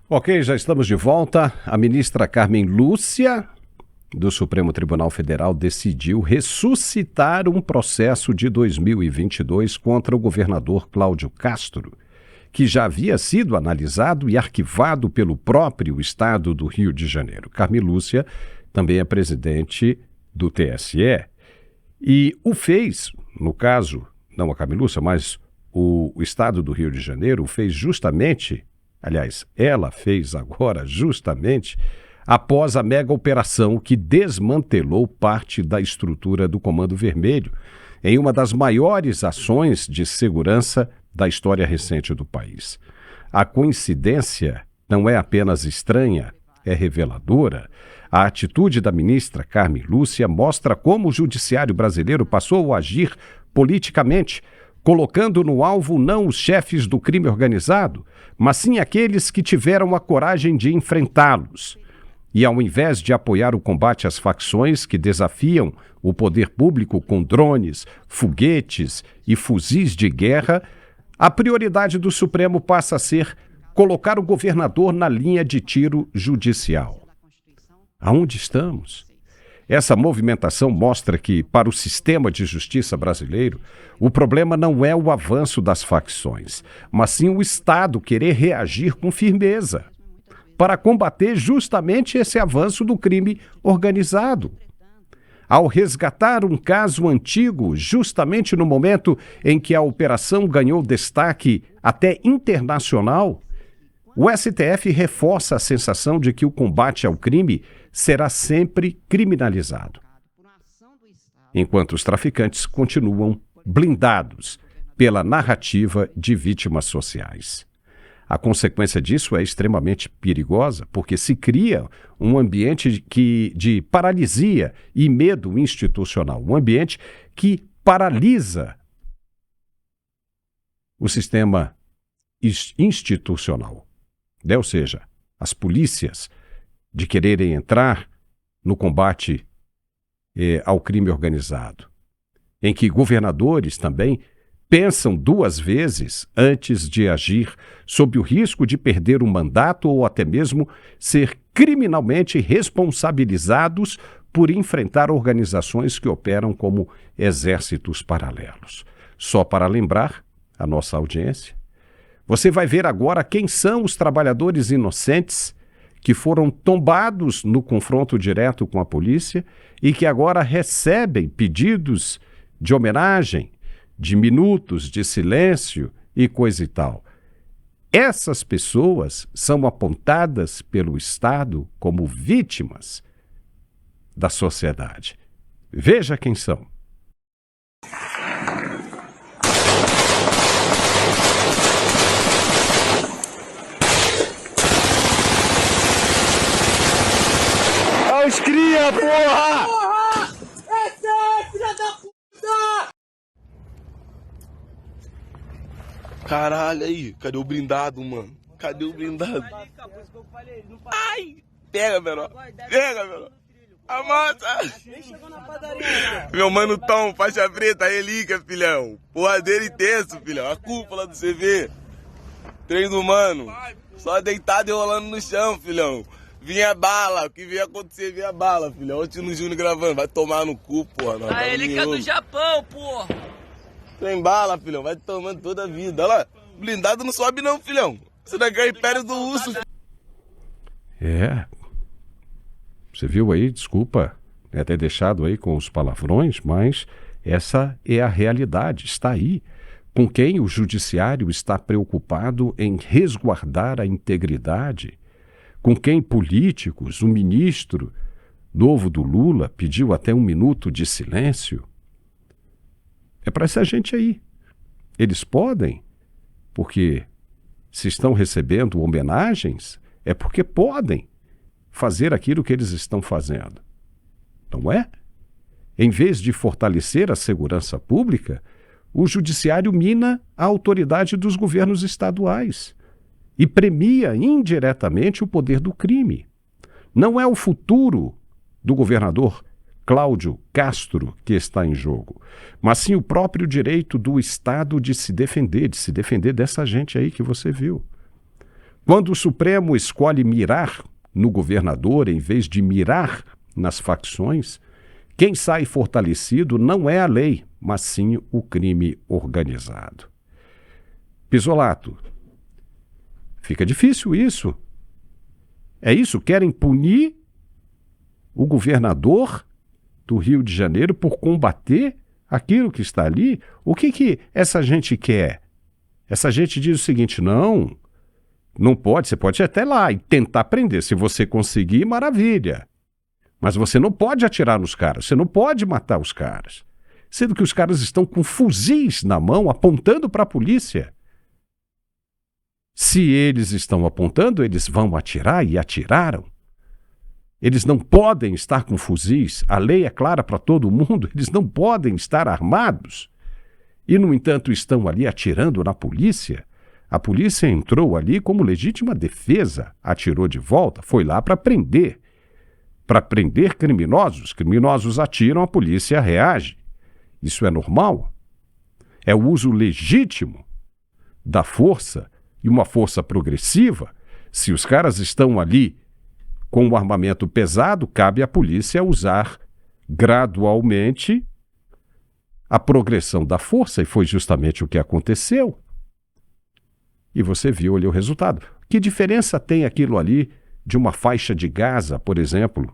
Ok, já estamos de volta. A ministra Carmen Lúcia, do Supremo Tribunal Federal, decidiu ressuscitar um processo de 2022 contra o governador Cláudio Castro, que já havia sido analisado e arquivado pelo próprio Estado do Rio de Janeiro. Carmen Lúcia também é presidente do TSE e o fez, no caso, não a Carmen Lúcia, mas o Estado do Rio de Janeiro fez justamente... Aliás, ela fez agora justamente após a mega operação que desmantelou parte da estrutura do Comando Vermelho, em uma das maiores ações de segurança da história recente do país. A coincidência não é apenas estranha, é reveladora. A atitude da ministra Carmen Lúcia mostra como o judiciário brasileiro passou a agir politicamente, colocando no alvo não os chefes do crime organizado, mas sim aqueles que tiveram a coragem de enfrentá-los. E ao invés de apoiar o combate às facções que desafiam o poder público com drones, foguetes e fuzis de guerra, a prioridade do Supremo passa a ser colocar o governador na linha de tiro judicial. Aonde estamos? Essa movimentação mostra que, para o sistema de justiça brasileiro, o problema não é o avanço das facções, mas sim o Estado querer reagir com firmeza para combater justamente esse avanço do crime organizado. Ao resgatar um caso antigo, justamente no momento em que a operação ganhou destaque até internacional, o STF reforça a sensação de que o combate ao crime será sempre criminalizado, enquanto os traficantes continuam blindados pela narrativa de vítimas sociais. A consequência disso é extremamente perigosa, porque se cria um ambiente de paralisia e medo institucional, um ambiente que paralisa o sistema institucional, né? Ou seja, as polícias de quererem entrar no combate ao crime organizado, em que governadores também pensam duas vezes antes de agir, sob o risco de perder um mandato ou até mesmo ser criminalmente responsabilizados por enfrentar organizações que operam como exércitos paralelos. Só para lembrar a nossa audiência, você vai ver agora quem são os trabalhadores inocentes que foram tombados no confronto direto com a polícia e que agora recebem pedidos de homenagem, de minutos de silêncio e coisa e tal. Essas pessoas são apontadas pelo Estado como vítimas da sociedade. Veja quem são. Olha os cria, porra! Porra! Esse é filha da puta! Caralho, aí, cadê o blindado, mano? Cadê o blindado? Ai! Pega, menor! Pega, menor! Amassa! Meu mano Tom, faixa preta, relíquia, filhão! Porra dele tenso, filhão! A cúpula do CV! Treino humano! Só deitado e rolando no chão, filhão! Vinha bala, o que vinha acontecer, vinha bala, filhão! Ontem no Júnior gravando, vai tomar no cu, porra! A relíquia do Japão, porra! Tem bala, filhão, vai tomando toda a vida. Olha lá, blindado não sobe não, filhão. Você não é o império do urso. É. Você viu aí, desculpa ter deixado aí com os palavrões, mas essa é a realidade, está aí. Com quem o judiciário está preocupado em resguardar a integridade, com quem políticos, o ministro novo do Lula pediu até 1 minuto de silêncio. É para essa gente aí. Eles podem, porque se estão recebendo homenagens, é porque podem fazer aquilo que eles estão fazendo. Não é? Em vez de fortalecer a segurança pública, o judiciário mina a autoridade dos governos estaduais e premia indiretamente o poder do crime. Não é o futuro do governador Cláudio Castro que está em jogo, mas sim o próprio direito do Estado de se defender dessa gente aí que você viu. Quando o Supremo escolhe mirar no governador em vez de mirar nas facções, quem sai fortalecido não é a lei, mas sim o crime organizado. Pisolato, fica difícil isso. É isso? Querem punir o governador do Rio de Janeiro por combater aquilo que está ali? O que essa gente quer? Essa gente diz o seguinte: não pode, você pode ir até lá e tentar prender. Se você conseguir, maravilha. Mas você não pode atirar nos caras, você não pode matar os caras. Sendo que os caras estão com fuzis na mão apontando para a polícia. Se eles estão apontando, eles vão atirar e atiraram. Eles não podem estar com fuzis, a lei é clara para todo mundo, eles não podem estar armados. E, no entanto, estão ali atirando na polícia. A polícia entrou ali como legítima defesa, atirou de volta, foi lá para prender. Para prender criminosos. Criminosos atiram, a polícia reage. Isso é normal? É o uso legítimo da força e uma força progressiva. Se os caras estão ali com o armamento pesado, cabe à polícia usar gradualmente a progressão da força, e foi justamente o que aconteceu. E você viu ali o resultado. Que diferença tem aquilo ali de uma faixa de Gaza, por exemplo,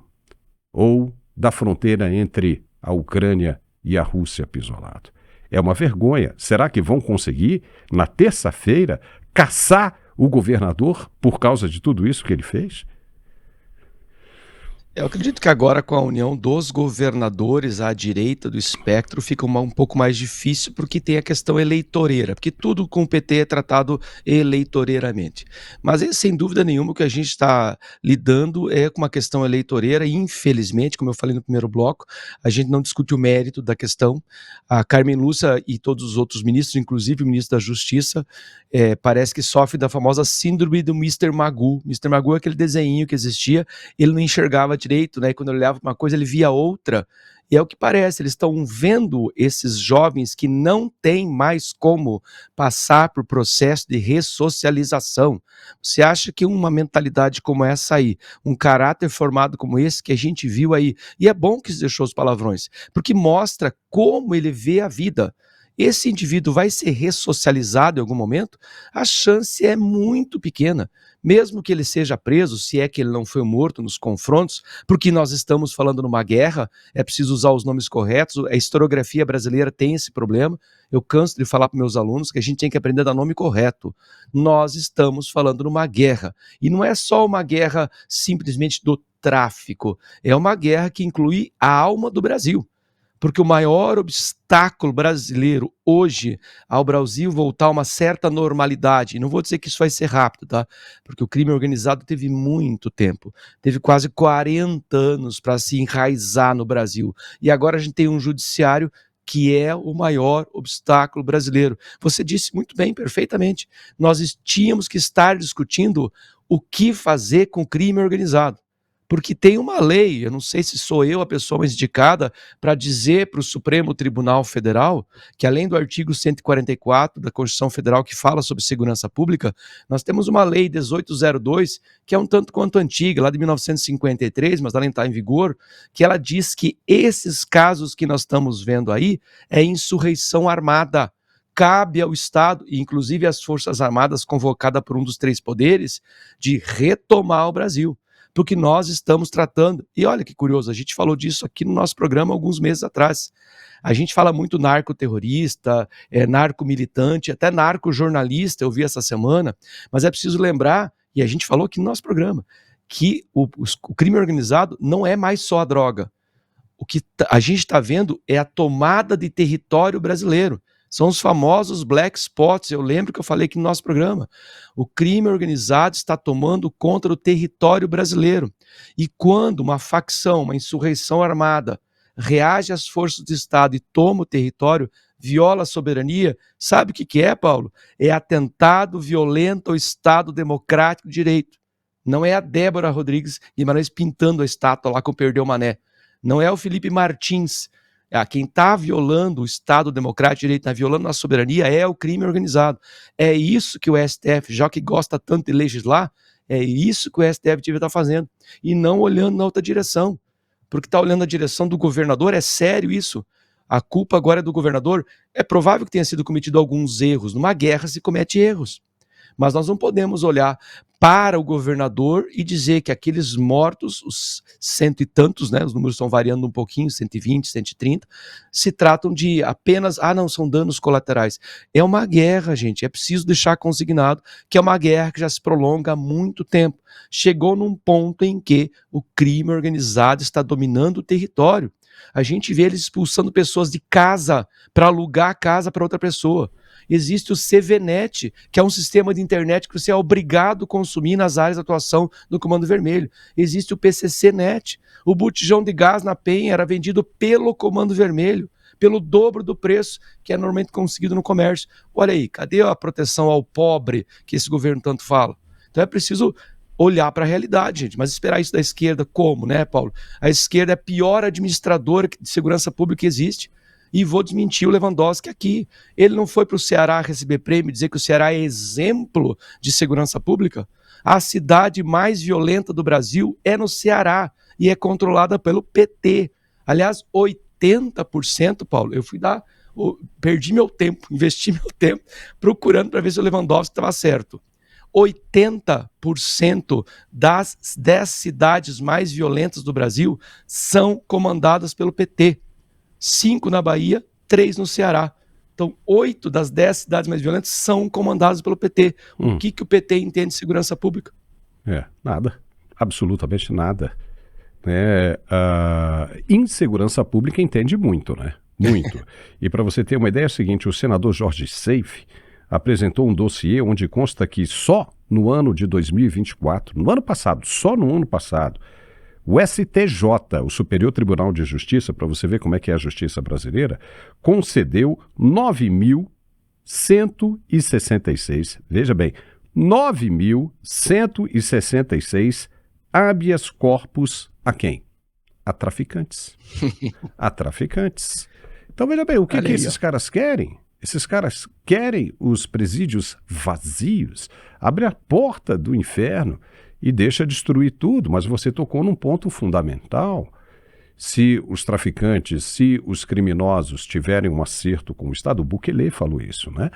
ou da fronteira entre a Ucrânia e a Rússia, Pisolato? É uma vergonha. Será que vão conseguir, na terça-feira, caçar o governador por causa de tudo isso que ele fez? Eu acredito que agora, com a união dos governadores à direita do espectro, fica um pouco mais difícil, porque tem a questão eleitoreira, porque tudo com o PT é tratado eleitoreiramente. Mas, sem dúvida nenhuma, o que a gente está lidando é com uma questão eleitoreira, e, infelizmente, como eu falei no primeiro bloco, a gente não discute o mérito da questão. A Carmen Lúcia e todos os outros ministros, inclusive o ministro da Justiça, parece que sofre da famosa síndrome do Mr. Magoo. Mr. Magoo é aquele desenho que existia, ele não enxergava direito, né? E quando ele olhava para uma coisa, ele via outra. E é o que parece, eles estão vendo esses jovens que não têm mais como passar por processo de ressocialização. Você acha que uma mentalidade como essa aí, um caráter formado como esse que a gente viu aí, e é bom que se deixou os palavrões, porque mostra como ele vê a vida. Esse indivíduo vai ser ressocializado em algum momento? A chance é muito pequena. Mesmo que ele seja preso, se é que ele não foi morto nos confrontos, porque nós estamos falando numa guerra, é preciso usar os nomes corretos, a historiografia brasileira tem esse problema. Eu canso de falar para meus alunos que a gente tem que aprender a dar nome correto. Nós estamos falando numa guerra, e não é só uma guerra simplesmente do tráfico, é uma guerra que inclui a alma do Brasil. Porque o maior obstáculo brasileiro hoje ao Brasil voltar a uma certa normalidade, e não vou dizer que isso vai ser rápido, tá? Porque o crime organizado teve muito tempo, teve quase 40 anos para se enraizar no Brasil, e agora a gente tem um judiciário que é o maior obstáculo brasileiro. Você disse muito bem, perfeitamente, nós tínhamos que estar discutindo o que fazer com o crime organizado. Porque tem uma lei, eu não sei se sou eu a pessoa mais indicada para dizer para o Supremo Tribunal Federal que, além do artigo 144 da Constituição Federal que fala sobre segurança pública, nós temos uma lei 1802, que é um tanto quanto antiga, lá de 1953, mas ela nem está em vigor, que ela diz que esses casos que nós estamos vendo aí é insurreição armada. Cabe ao Estado, e inclusive às Forças Armadas convocada por um dos três poderes, de retomar o Brasil. do que nós estamos tratando. E olha que curioso, a gente falou disso aqui no nosso programa alguns meses atrás. A gente fala muito narcoterrorista, narcomilitante, até narcojornalista, eu vi essa semana, mas é preciso lembrar, e a gente falou aqui no nosso programa, que o crime organizado não é mais só a droga. O que a gente está vendo é a tomada de território brasileiro. São os famosos black spots, eu lembro que eu falei aqui no nosso programa. O crime organizado está tomando conta do território brasileiro. E quando uma facção, uma insurreição armada, reage às forças do Estado e toma o território, viola a soberania, sabe o que é, Paulo? É atentado violento ao Estado democrático de direito. Não é a Débora Rodrigues Guimarães pintando a estátua lá com o Perdeu Mané. Não é o Felipe Martins. Quem está violando o Estado democrático de direito, está violando a soberania, é o crime organizado. É isso que o STF, já que gosta tanto de legislar, é isso que o STF devia estar fazendo. E não olhando na outra direção. Porque está olhando a direção do governador, é sério isso. A culpa agora é do governador. É provável que tenha sido cometido alguns erros. Numa guerra se comete erros. Mas nós não podemos olhar para o governador e dizer que aqueles mortos, os cento e tantos, né, os números estão variando um pouquinho, 120, 130, se tratam de apenas, não, são danos colaterais. É uma guerra, gente, é preciso deixar consignado que é uma guerra que já se prolonga há muito tempo. Chegou num ponto em que o crime organizado está dominando o território. A gente vê eles expulsando pessoas de casa para alugar a casa para outra pessoa. Existe o CVNet, que é um sistema de internet que você é obrigado a consumir nas áreas de atuação do Comando Vermelho. Existe o PCCnet. O botijão de gás na Penha era vendido pelo Comando Vermelho, pelo dobro do preço que é normalmente conseguido no comércio. Olha aí, cadê a proteção ao pobre que esse governo tanto fala? Então é preciso olhar para a realidade, gente, mas esperar isso da esquerda como, né, Paulo? A esquerda é a pior administradora de segurança pública que existe. E vou desmentir o Lewandowski aqui. Ele não foi para o Ceará receber prêmio e dizer que o Ceará é exemplo de segurança pública? A cidade mais violenta do Brasil é no Ceará e é controlada pelo PT. Aliás, 80%, Paulo, perdi meu tempo, investi meu tempo procurando para ver se o Lewandowski estava certo. 80% das 10 cidades mais violentas do Brasil são comandadas pelo PT. 5 na Bahia, 3 no Ceará. Então, 8 das 10 cidades mais violentas são comandadas pelo PT. O que o PT entende de segurança pública? Nada. Absolutamente nada. Insegurança pública entende muito, né? Muito. E para você ter uma ideia, é o seguinte, o senador Jorge Seife apresentou um dossiê onde consta que só no ano de 2024, só no ano passado, o STJ, o Superior Tribunal de Justiça, para você ver como é que é a justiça brasileira, concedeu 9.166, veja bem, 9.166 habeas corpus a quem? A traficantes. A traficantes. Então veja bem, o que esses caras querem? Esses caras querem os presídios vazios, abre a porta do inferno e deixa destruir tudo, mas você tocou num ponto fundamental. Se os traficantes, se os criminosos tiverem um acerto com o Estado, o Bukele falou isso, né?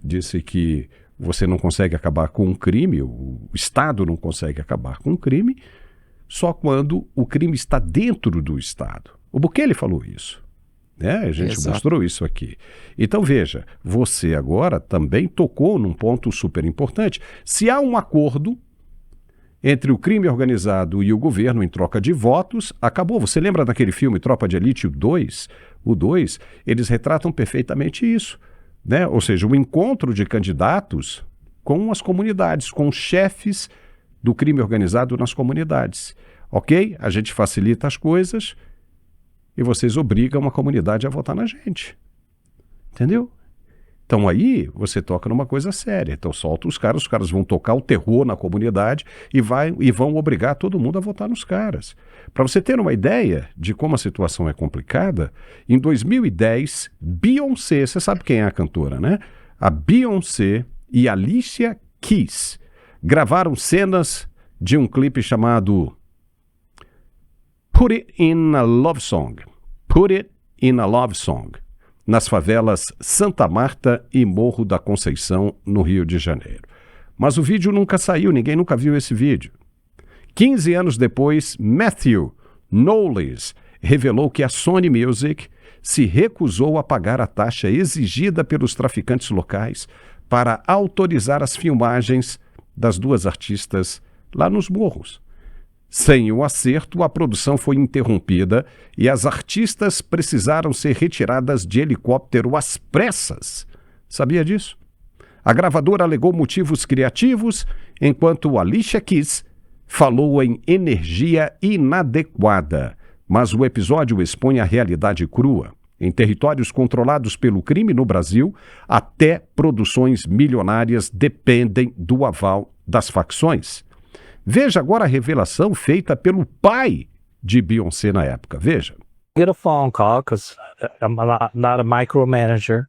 Disse que você não consegue acabar com um crime, o Estado não consegue acabar com um crime, só quando o crime está dentro do Estado. O Bukele falou isso, né? A gente mostrou isso aqui. Então veja, você agora também tocou num ponto super importante. Se há um acordo entre o crime organizado e o governo em troca de votos, acabou. Você lembra daquele filme Tropa de Elite, o 2? O 2, eles retratam perfeitamente isso, né? Ou seja, o encontro de candidatos com as comunidades, com chefes do crime organizado nas comunidades. Ok? A gente facilita as coisas e vocês obrigam a comunidade a votar na gente. Entendeu? Então aí você toca numa coisa séria. Então solta os caras vão tocar o terror na comunidade e vão obrigar todo mundo a votar nos caras. Para você ter uma ideia de como a situação é complicada, em 2010, Beyoncé, você sabe quem é a cantora, né? A Beyoncé e Alicia Keys gravaram cenas de um clipe chamado Put It in a Love Song. Put It in a Love Song. Nas favelas Santa Marta e Morro da Conceição, no Rio de Janeiro. Mas o vídeo nunca saiu, ninguém nunca viu esse vídeo. 15 anos depois, Matthew Knowles revelou que a Sony Music se recusou a pagar a taxa exigida pelos traficantes locais para autorizar as filmagens das duas artistas lá nos morros. Sem o acerto, a produção foi interrompida e as artistas precisaram ser retiradas de helicóptero às pressas. Sabia disso? A gravadora alegou motivos criativos, enquanto Alicia Keys falou em energia inadequada. Mas o episódio expõe a realidade crua. Em territórios controlados pelo crime no Brasil, até produções milionárias dependem do aval das facções. Veja agora a revelação feita pelo pai de Beyoncé na época. Veja. Get a phone call because I'm not a micromanager,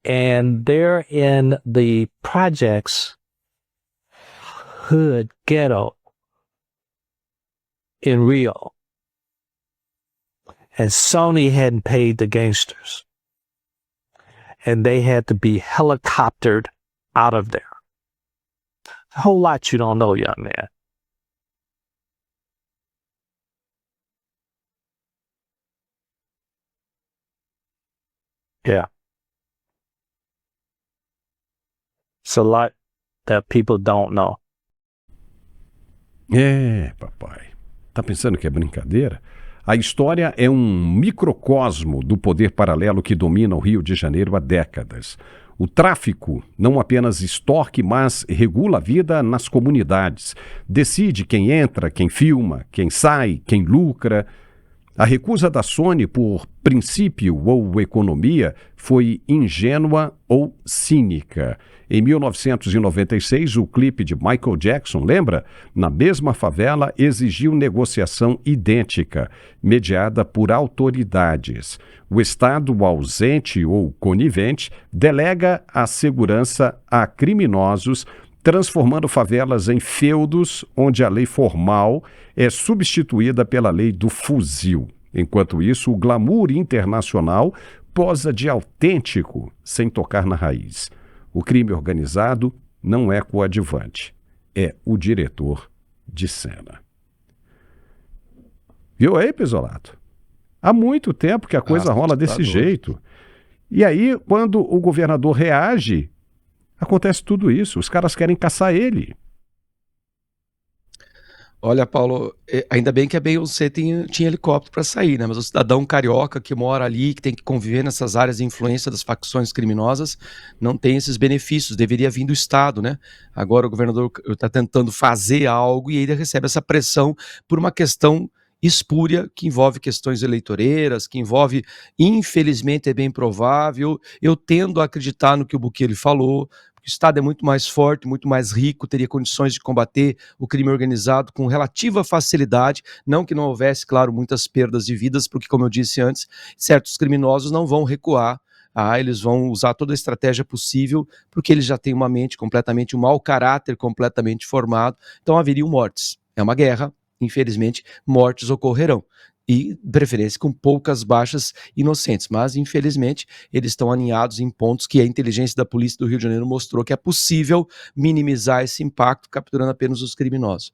and they're in the projects hood ghetto in Rio, and Sony hadn't paid the gangsters, and they had to be helicoptered out of there. A whole lot you don't know, young man. Yeah. It's a lot that people don't know. Papai. Tá pensando que é brincadeira? A história é um microcosmo do poder paralelo que domina o Rio de Janeiro há décadas. O tráfico não apenas extorque, mas regula a vida nas comunidades. Decide quem entra, quem filma, quem sai, quem lucra. A recusa da Sony por princípio ou economia foi ingênua ou cínica. Em 1996, o clipe de Michael Jackson, lembra? Na mesma favela, exigiu negociação idêntica, mediada por autoridades. O Estado, ausente ou conivente, delega a segurança a criminosos, transformando favelas em feudos onde a lei formal é substituída pela lei do fuzil. Enquanto isso, o glamour internacional posa de autêntico, sem tocar na raiz. O crime organizado não é coadjuvante, é o diretor de cena. Viu aí, Pisolato? Há muito tempo que a coisa rola desse jeito. E aí, quando o governador reage, acontece tudo isso. Os caras querem caçar ele. Olha, Paulo, ainda bem que a Beyoncé tinha helicóptero para sair, né? Mas o cidadão carioca que mora ali, que tem que conviver nessas áreas de influência das facções criminosas, não tem esses benefícios. Deveria vir do Estado, né? Agora o governador está tentando fazer algo e ele recebe essa pressão por uma questão espúria que envolve questões eleitoreiras, que envolve, infelizmente, é bem provável. Eu tendo a acreditar no que o Bukele falou. O Estado é muito mais forte, muito mais rico, teria condições de combater o crime organizado com relativa facilidade, não que não houvesse, claro, muitas perdas de vidas, porque, como eu disse antes, certos criminosos não vão recuar, eles vão usar toda a estratégia possível, porque eles já têm uma mente completamente, um mau caráter completamente formado, então haveriam mortes. É uma guerra, infelizmente, mortes ocorrerão. E, de preferência, com poucas baixas inocentes. Mas, infelizmente, eles estão alinhados em pontos que a inteligência da polícia do Rio de Janeiro mostrou que é possível minimizar esse impacto, capturando apenas os criminosos.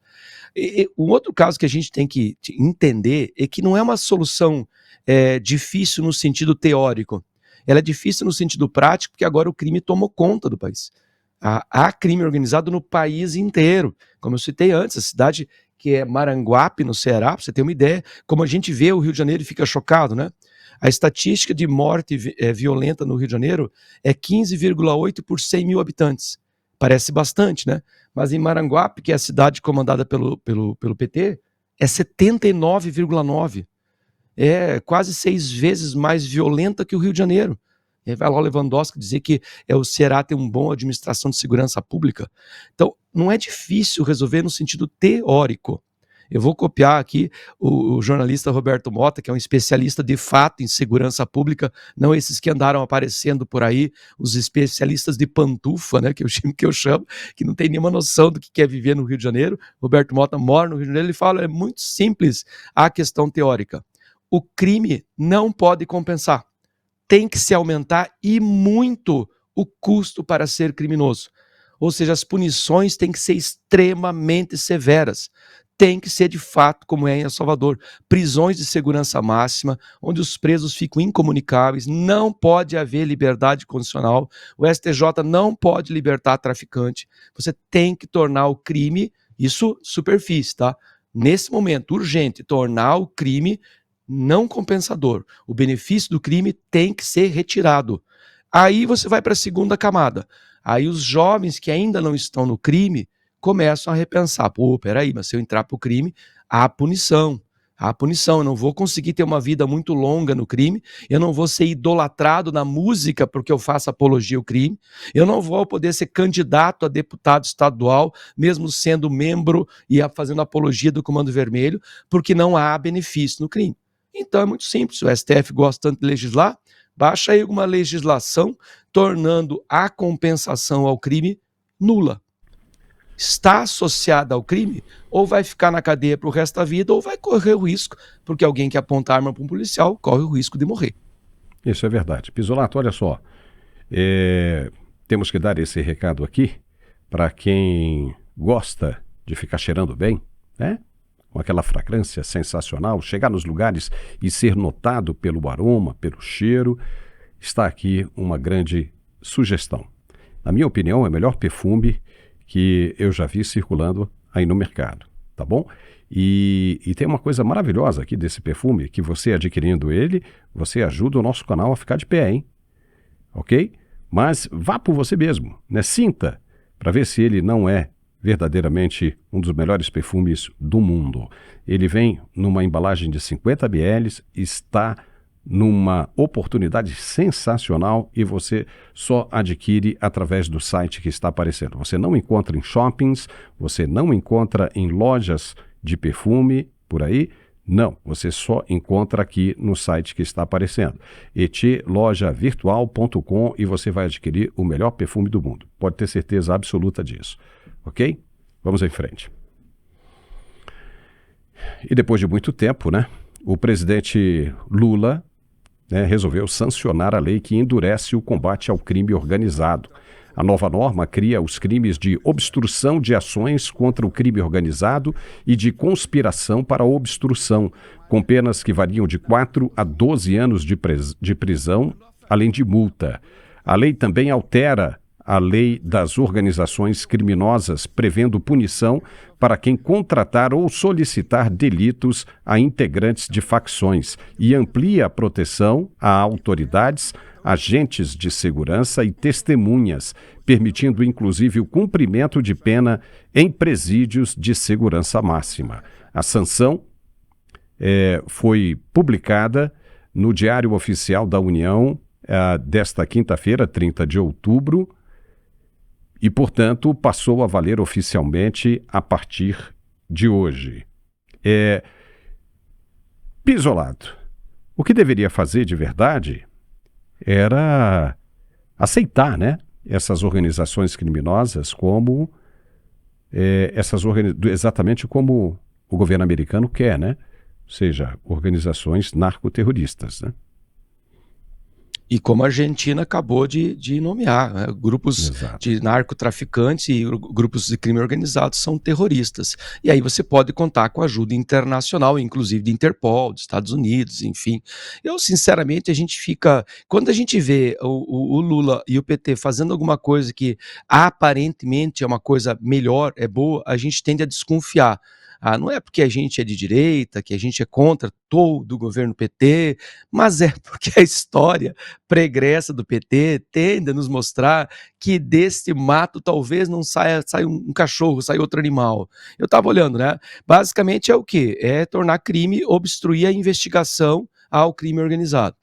Um outro caso que a gente tem que entender é que não é uma solução difícil no sentido teórico. Ela é difícil no sentido prático, porque agora o crime tomou conta do país. Há crime organizado no país inteiro. Como eu citei antes, a cidade que é Maranguape, no Ceará, para você ter uma ideia, como a gente vê o Rio de Janeiro e fica chocado, né? A estatística de morte violenta no Rio de Janeiro é 15,8 por 100 mil habitantes. Parece bastante, né? Mas em Maranguape, que é a cidade comandada pelo PT, é 79,9. É quase 6 vezes mais violenta que o Rio de Janeiro. E aí vai lá o Lewandowski dizer que o Ceará tem uma boa administração de segurança pública. Então, não é difícil resolver no sentido teórico. Eu vou copiar aqui o jornalista Roberto Mota, que é um especialista de fato em segurança pública, não esses que andaram aparecendo por aí, os especialistas de pantufa, né, que eu chamo, que não tem nenhuma noção do que é viver no Rio de Janeiro. Roberto Mota mora no Rio de Janeiro, ele fala, é muito simples a questão teórica. O crime não pode compensar. Tem que se aumentar e muito o custo para ser criminoso. Ou seja, as punições têm que ser extremamente severas. Tem que ser de fato como é em El Salvador. Prisões de segurança máxima, onde os presos ficam incomunicáveis, não pode haver liberdade condicional, o STJ não pode libertar traficante. Você tem que tornar o crime, isso superfície, tá? Nesse momento, urgente, tornar o crime não compensador. O benefício do crime tem que ser retirado. Aí você vai para a segunda camada. Aí os jovens que ainda não estão no crime começam a repensar, peraí, mas se eu entrar para o crime, há punição, eu não vou conseguir ter uma vida muito longa no crime, eu não vou ser idolatrado na música porque eu faço apologia ao crime, eu não vou poder ser candidato a deputado estadual, mesmo sendo membro e fazendo apologia do Comando Vermelho, porque não há benefício no crime. Então é muito simples, o STF gosta tanto de legislar, baixa aí alguma legislação tornando a compensação ao crime nula. Está associada ao crime, ou vai ficar na cadeia para o resto da vida, ou vai correr o risco, porque alguém que aponta a arma para um policial corre o risco de morrer. Isso é verdade. Pisolato, olha só, temos que dar esse recado aqui para quem gosta de ficar cheirando bem, né? Com aquela fragrância sensacional, chegar nos lugares e ser notado pelo aroma, pelo cheiro. Está aqui uma grande sugestão. Na minha opinião, é o melhor perfume que eu já vi circulando aí no mercado, tá bom? E tem uma coisa maravilhosa aqui desse perfume, que você adquirindo ele, você ajuda o nosso canal a ficar de pé, hein? Ok? Mas vá por você mesmo, né? Sinta, para ver se ele não é verdadeiramente um dos melhores perfumes do mundo. Ele vem numa embalagem de 50 ml, está numa oportunidade sensacional e você só adquire através do site que está aparecendo. Você não encontra em shoppings, você não encontra em lojas de perfume por aí, não. Você só encontra aqui no site que está aparecendo. etlojavirtual.com e você vai adquirir o melhor perfume do mundo. Pode ter certeza absoluta disso. Ok? Vamos em frente. E depois de muito tempo, né, o presidente Lula resolveu sancionar a lei que endurece o combate ao crime organizado. A nova norma cria os crimes de obstrução de ações contra o crime organizado e de conspiração para a obstrução, com penas que variam de 4 a 12 anos de prisão, além de multa. A lei também altera a lei das organizações criminosas, prevendo punição para quem contratar ou solicitar delitos a integrantes de facções e amplia a proteção a autoridades, agentes de segurança e testemunhas, permitindo inclusive o cumprimento de pena em presídios de segurança máxima. A sanção foi publicada no Diário Oficial da União desta quinta-feira, 30 de outubro, e, portanto, passou a valer oficialmente a partir de hoje. Pisolato, o que deveria fazer de verdade era aceitar, né, essas organizações criminosas como exatamente como o governo americano quer, né? Ou seja, organizações narcoterroristas, né? E como a Argentina acabou de nomear, né? Grupos Exato. de narcotraficantes e grupos de crime organizado são terroristas. E aí você pode contar com ajuda internacional, inclusive de Interpol, dos Estados Unidos, enfim. Eu, sinceramente, quando a gente vê o Lula e o PT fazendo alguma coisa que aparentemente é uma coisa melhor, é boa, a gente tende a desconfiar. Não é porque a gente é de direita, que a gente é contra todo o governo PT, mas é porque a história pregressa do PT tende a nos mostrar que deste mato talvez não saia um cachorro, saia outro animal. Eu estava olhando, né? Basicamente é o quê? É tornar crime, obstruir a investigação ao crime organizado.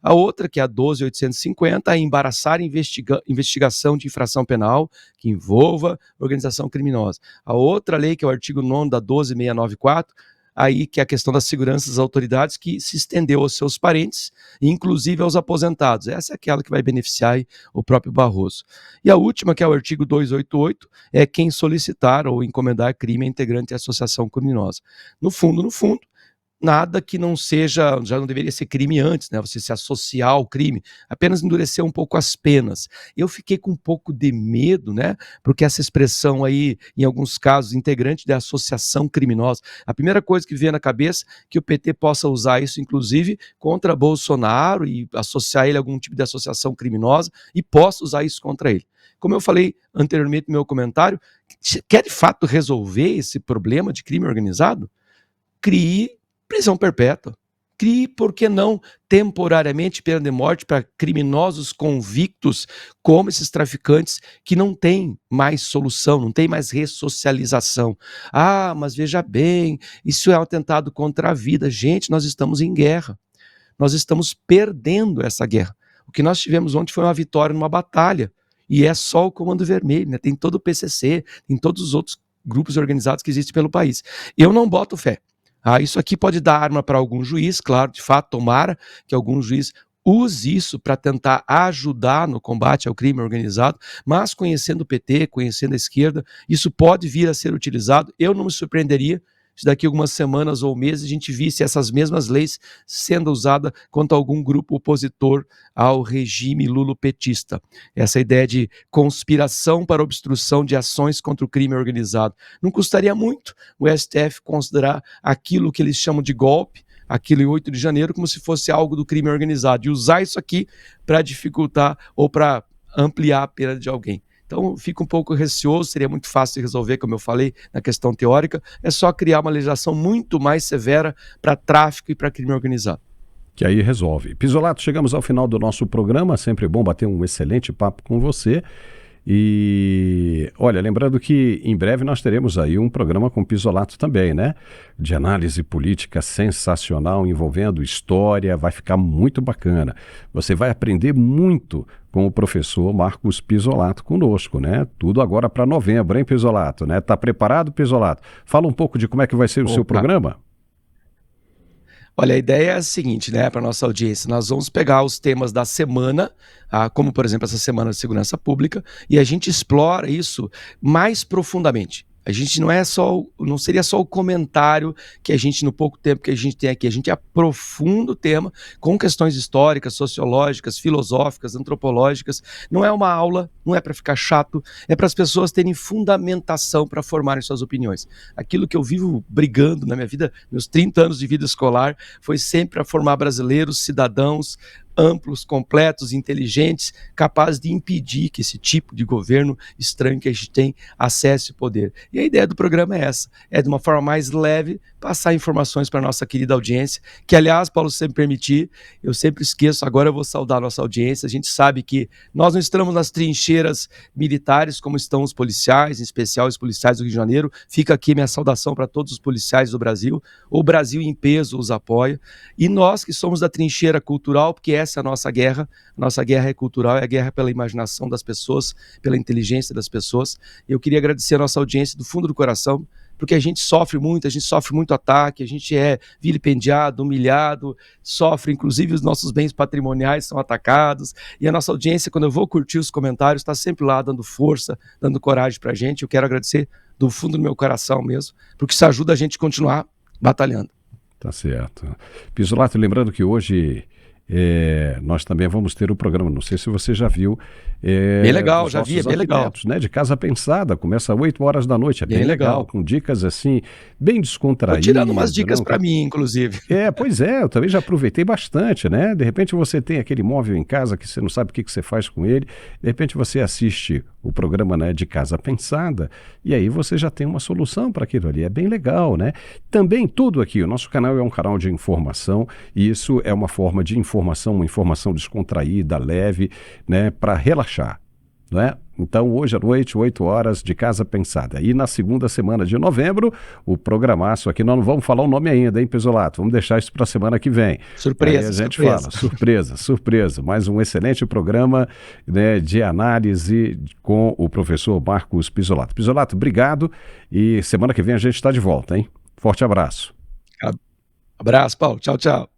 A outra, que é a 12.850, é embaraçar investigação de infração penal que envolva organização criminosa. A outra lei, que é o artigo 9º da 12.694, aí que é a questão da segurança das autoridades, que se estendeu aos seus parentes, inclusive aos aposentados. Essa é aquela que vai beneficiar o próprio Barroso. E a última, que é o artigo 288, é quem solicitar ou encomendar crime a integrante de associação criminosa. No fundo, nada que não seja, já não deveria ser crime antes, né? Você se associar ao crime, apenas endurecer um pouco as penas. Eu fiquei com um pouco de medo, né? Porque essa expressão aí, em alguns casos, integrante da associação criminosa, a primeira coisa que vem na cabeça é que o PT possa usar isso, inclusive, contra Bolsonaro e associar ele a algum tipo de associação criminosa e possa usar isso contra ele. Como eu falei anteriormente no meu comentário, quer de fato resolver esse problema de crime organizado? Crie prisão perpétua. Crie, por que não, temporariamente pena de morte para criminosos convictos como esses traficantes que não têm mais solução, não têm mais ressocialização. Ah, mas veja bem, isso é um atentado contra a vida. Gente, nós estamos em guerra. Nós estamos perdendo essa guerra. O que nós tivemos ontem foi uma vitória numa batalha. E é só o Comando Vermelho, né? Tem todo o PCC, tem todos os outros grupos organizados que existem pelo país. Eu não boto fé. Isso aqui pode dar arma para algum juiz, claro, de fato, tomara que algum juiz use isso para tentar ajudar no combate ao crime organizado, mas conhecendo o PT, conhecendo a esquerda, isso pode vir a ser utilizado. Eu não me surpreenderia se daqui a algumas semanas ou meses a gente visse essas mesmas leis sendo usadas contra algum grupo opositor ao regime lulopetista. Essa ideia de conspiração para obstrução de ações contra o crime organizado. Não custaria muito o STF considerar aquilo que eles chamam de golpe, aquilo em 8 de janeiro, como se fosse algo do crime organizado, e usar isso aqui para dificultar ou para ampliar a pena de alguém. Então, fico um pouco receoso, seria muito fácil de resolver, como eu falei, na questão teórica, é só criar uma legislação muito mais severa para tráfico e para crime organizado. Que aí resolve. Pisolato, chegamos ao final do nosso programa, sempre bom bater um excelente papo com você. E, olha, lembrando que em breve nós teremos aí um programa com Pisolato também, né? De análise política sensacional, envolvendo história, vai ficar muito bacana. Você vai aprender muito com o professor Marcos Pisolato conosco, né? Tudo agora para novembro, hein, Pisolato, né? Tá preparado, Pisolato? Fala um pouco de como é que vai ser o seu programa. Olha, a ideia é a seguinte, né, para nossa audiência, nós vamos pegar os temas da semana, como por exemplo essa semana de segurança pública, e a gente explora isso mais profundamente. A gente não seria só o comentário que a gente, no pouco tempo que a gente tem aqui, a gente aprofunda o tema com questões históricas, sociológicas, filosóficas, antropológicas. Não é uma aula, não é para ficar chato, é para as pessoas terem fundamentação para formarem suas opiniões. Aquilo que eu vivo brigando na minha vida, meus 30 anos de vida escolar, foi sempre para formar brasileiros, cidadãos, amplos, completos, inteligentes, capazes de impedir que esse tipo de governo estranho que a gente tem acesse o poder. E a ideia do programa é essa, é de uma forma mais leve passar informações para a nossa querida audiência, que aliás, Paulo, se você me permitir, eu sempre esqueço, agora eu vou saudar a nossa audiência, a gente sabe que nós não estamos nas trincheiras militares como estão os policiais, em especial os policiais do Rio de Janeiro, fica aqui minha saudação para todos os policiais do Brasil, o Brasil em peso os apoia, e nós que somos da trincheira cultural, porque essa é a nossa guerra é cultural, é a guerra pela imaginação das pessoas, pela inteligência das pessoas. Eu queria agradecer a nossa audiência do fundo do coração, porque a gente sofre muito ataque, a gente é vilipendiado, humilhado, sofre, inclusive os nossos bens patrimoniais são atacados, e a nossa audiência, quando eu vou curtir os comentários, está sempre lá dando força, dando coragem pra gente. Eu quero agradecer do fundo do meu coração mesmo, porque isso ajuda a gente a continuar batalhando. Tá certo. Pisolato, lembrando que hoje nós também vamos ter o programa, não sei se você já viu. Bem legal, já vi, é bem legal. Né, de Casa Pensada, começa às 8 horas da noite, é bem legal, com dicas assim, bem descontraídas. Tô tirando umas dicas para mim, inclusive. Pois é, eu também já aproveitei bastante, né? De repente você tem aquele imóvel em casa que você não sabe o que você faz com ele, de repente você assiste o programa, né, de Casa Pensada, e aí você já tem uma solução para aquilo ali, é bem legal, né? Também tudo aqui, o nosso canal é um canal de informação, e isso é uma forma de informação, uma informação descontraída, leve, né, para relaxar, não é? Então, hoje à noite, 8 horas, de Casa Pensada. E na segunda semana de novembro, o programaço aqui, nós não vamos falar o nome ainda, hein, Pisolato? Vamos deixar isso para a semana que vem. Surpresa, aí a gente fala, surpresa. Mais um excelente programa, né, de análise com o professor Marcos Pisolato. Pisolato, obrigado, e semana que vem a gente está de volta, hein? Forte abraço. Abraço, Paulo. Tchau, tchau.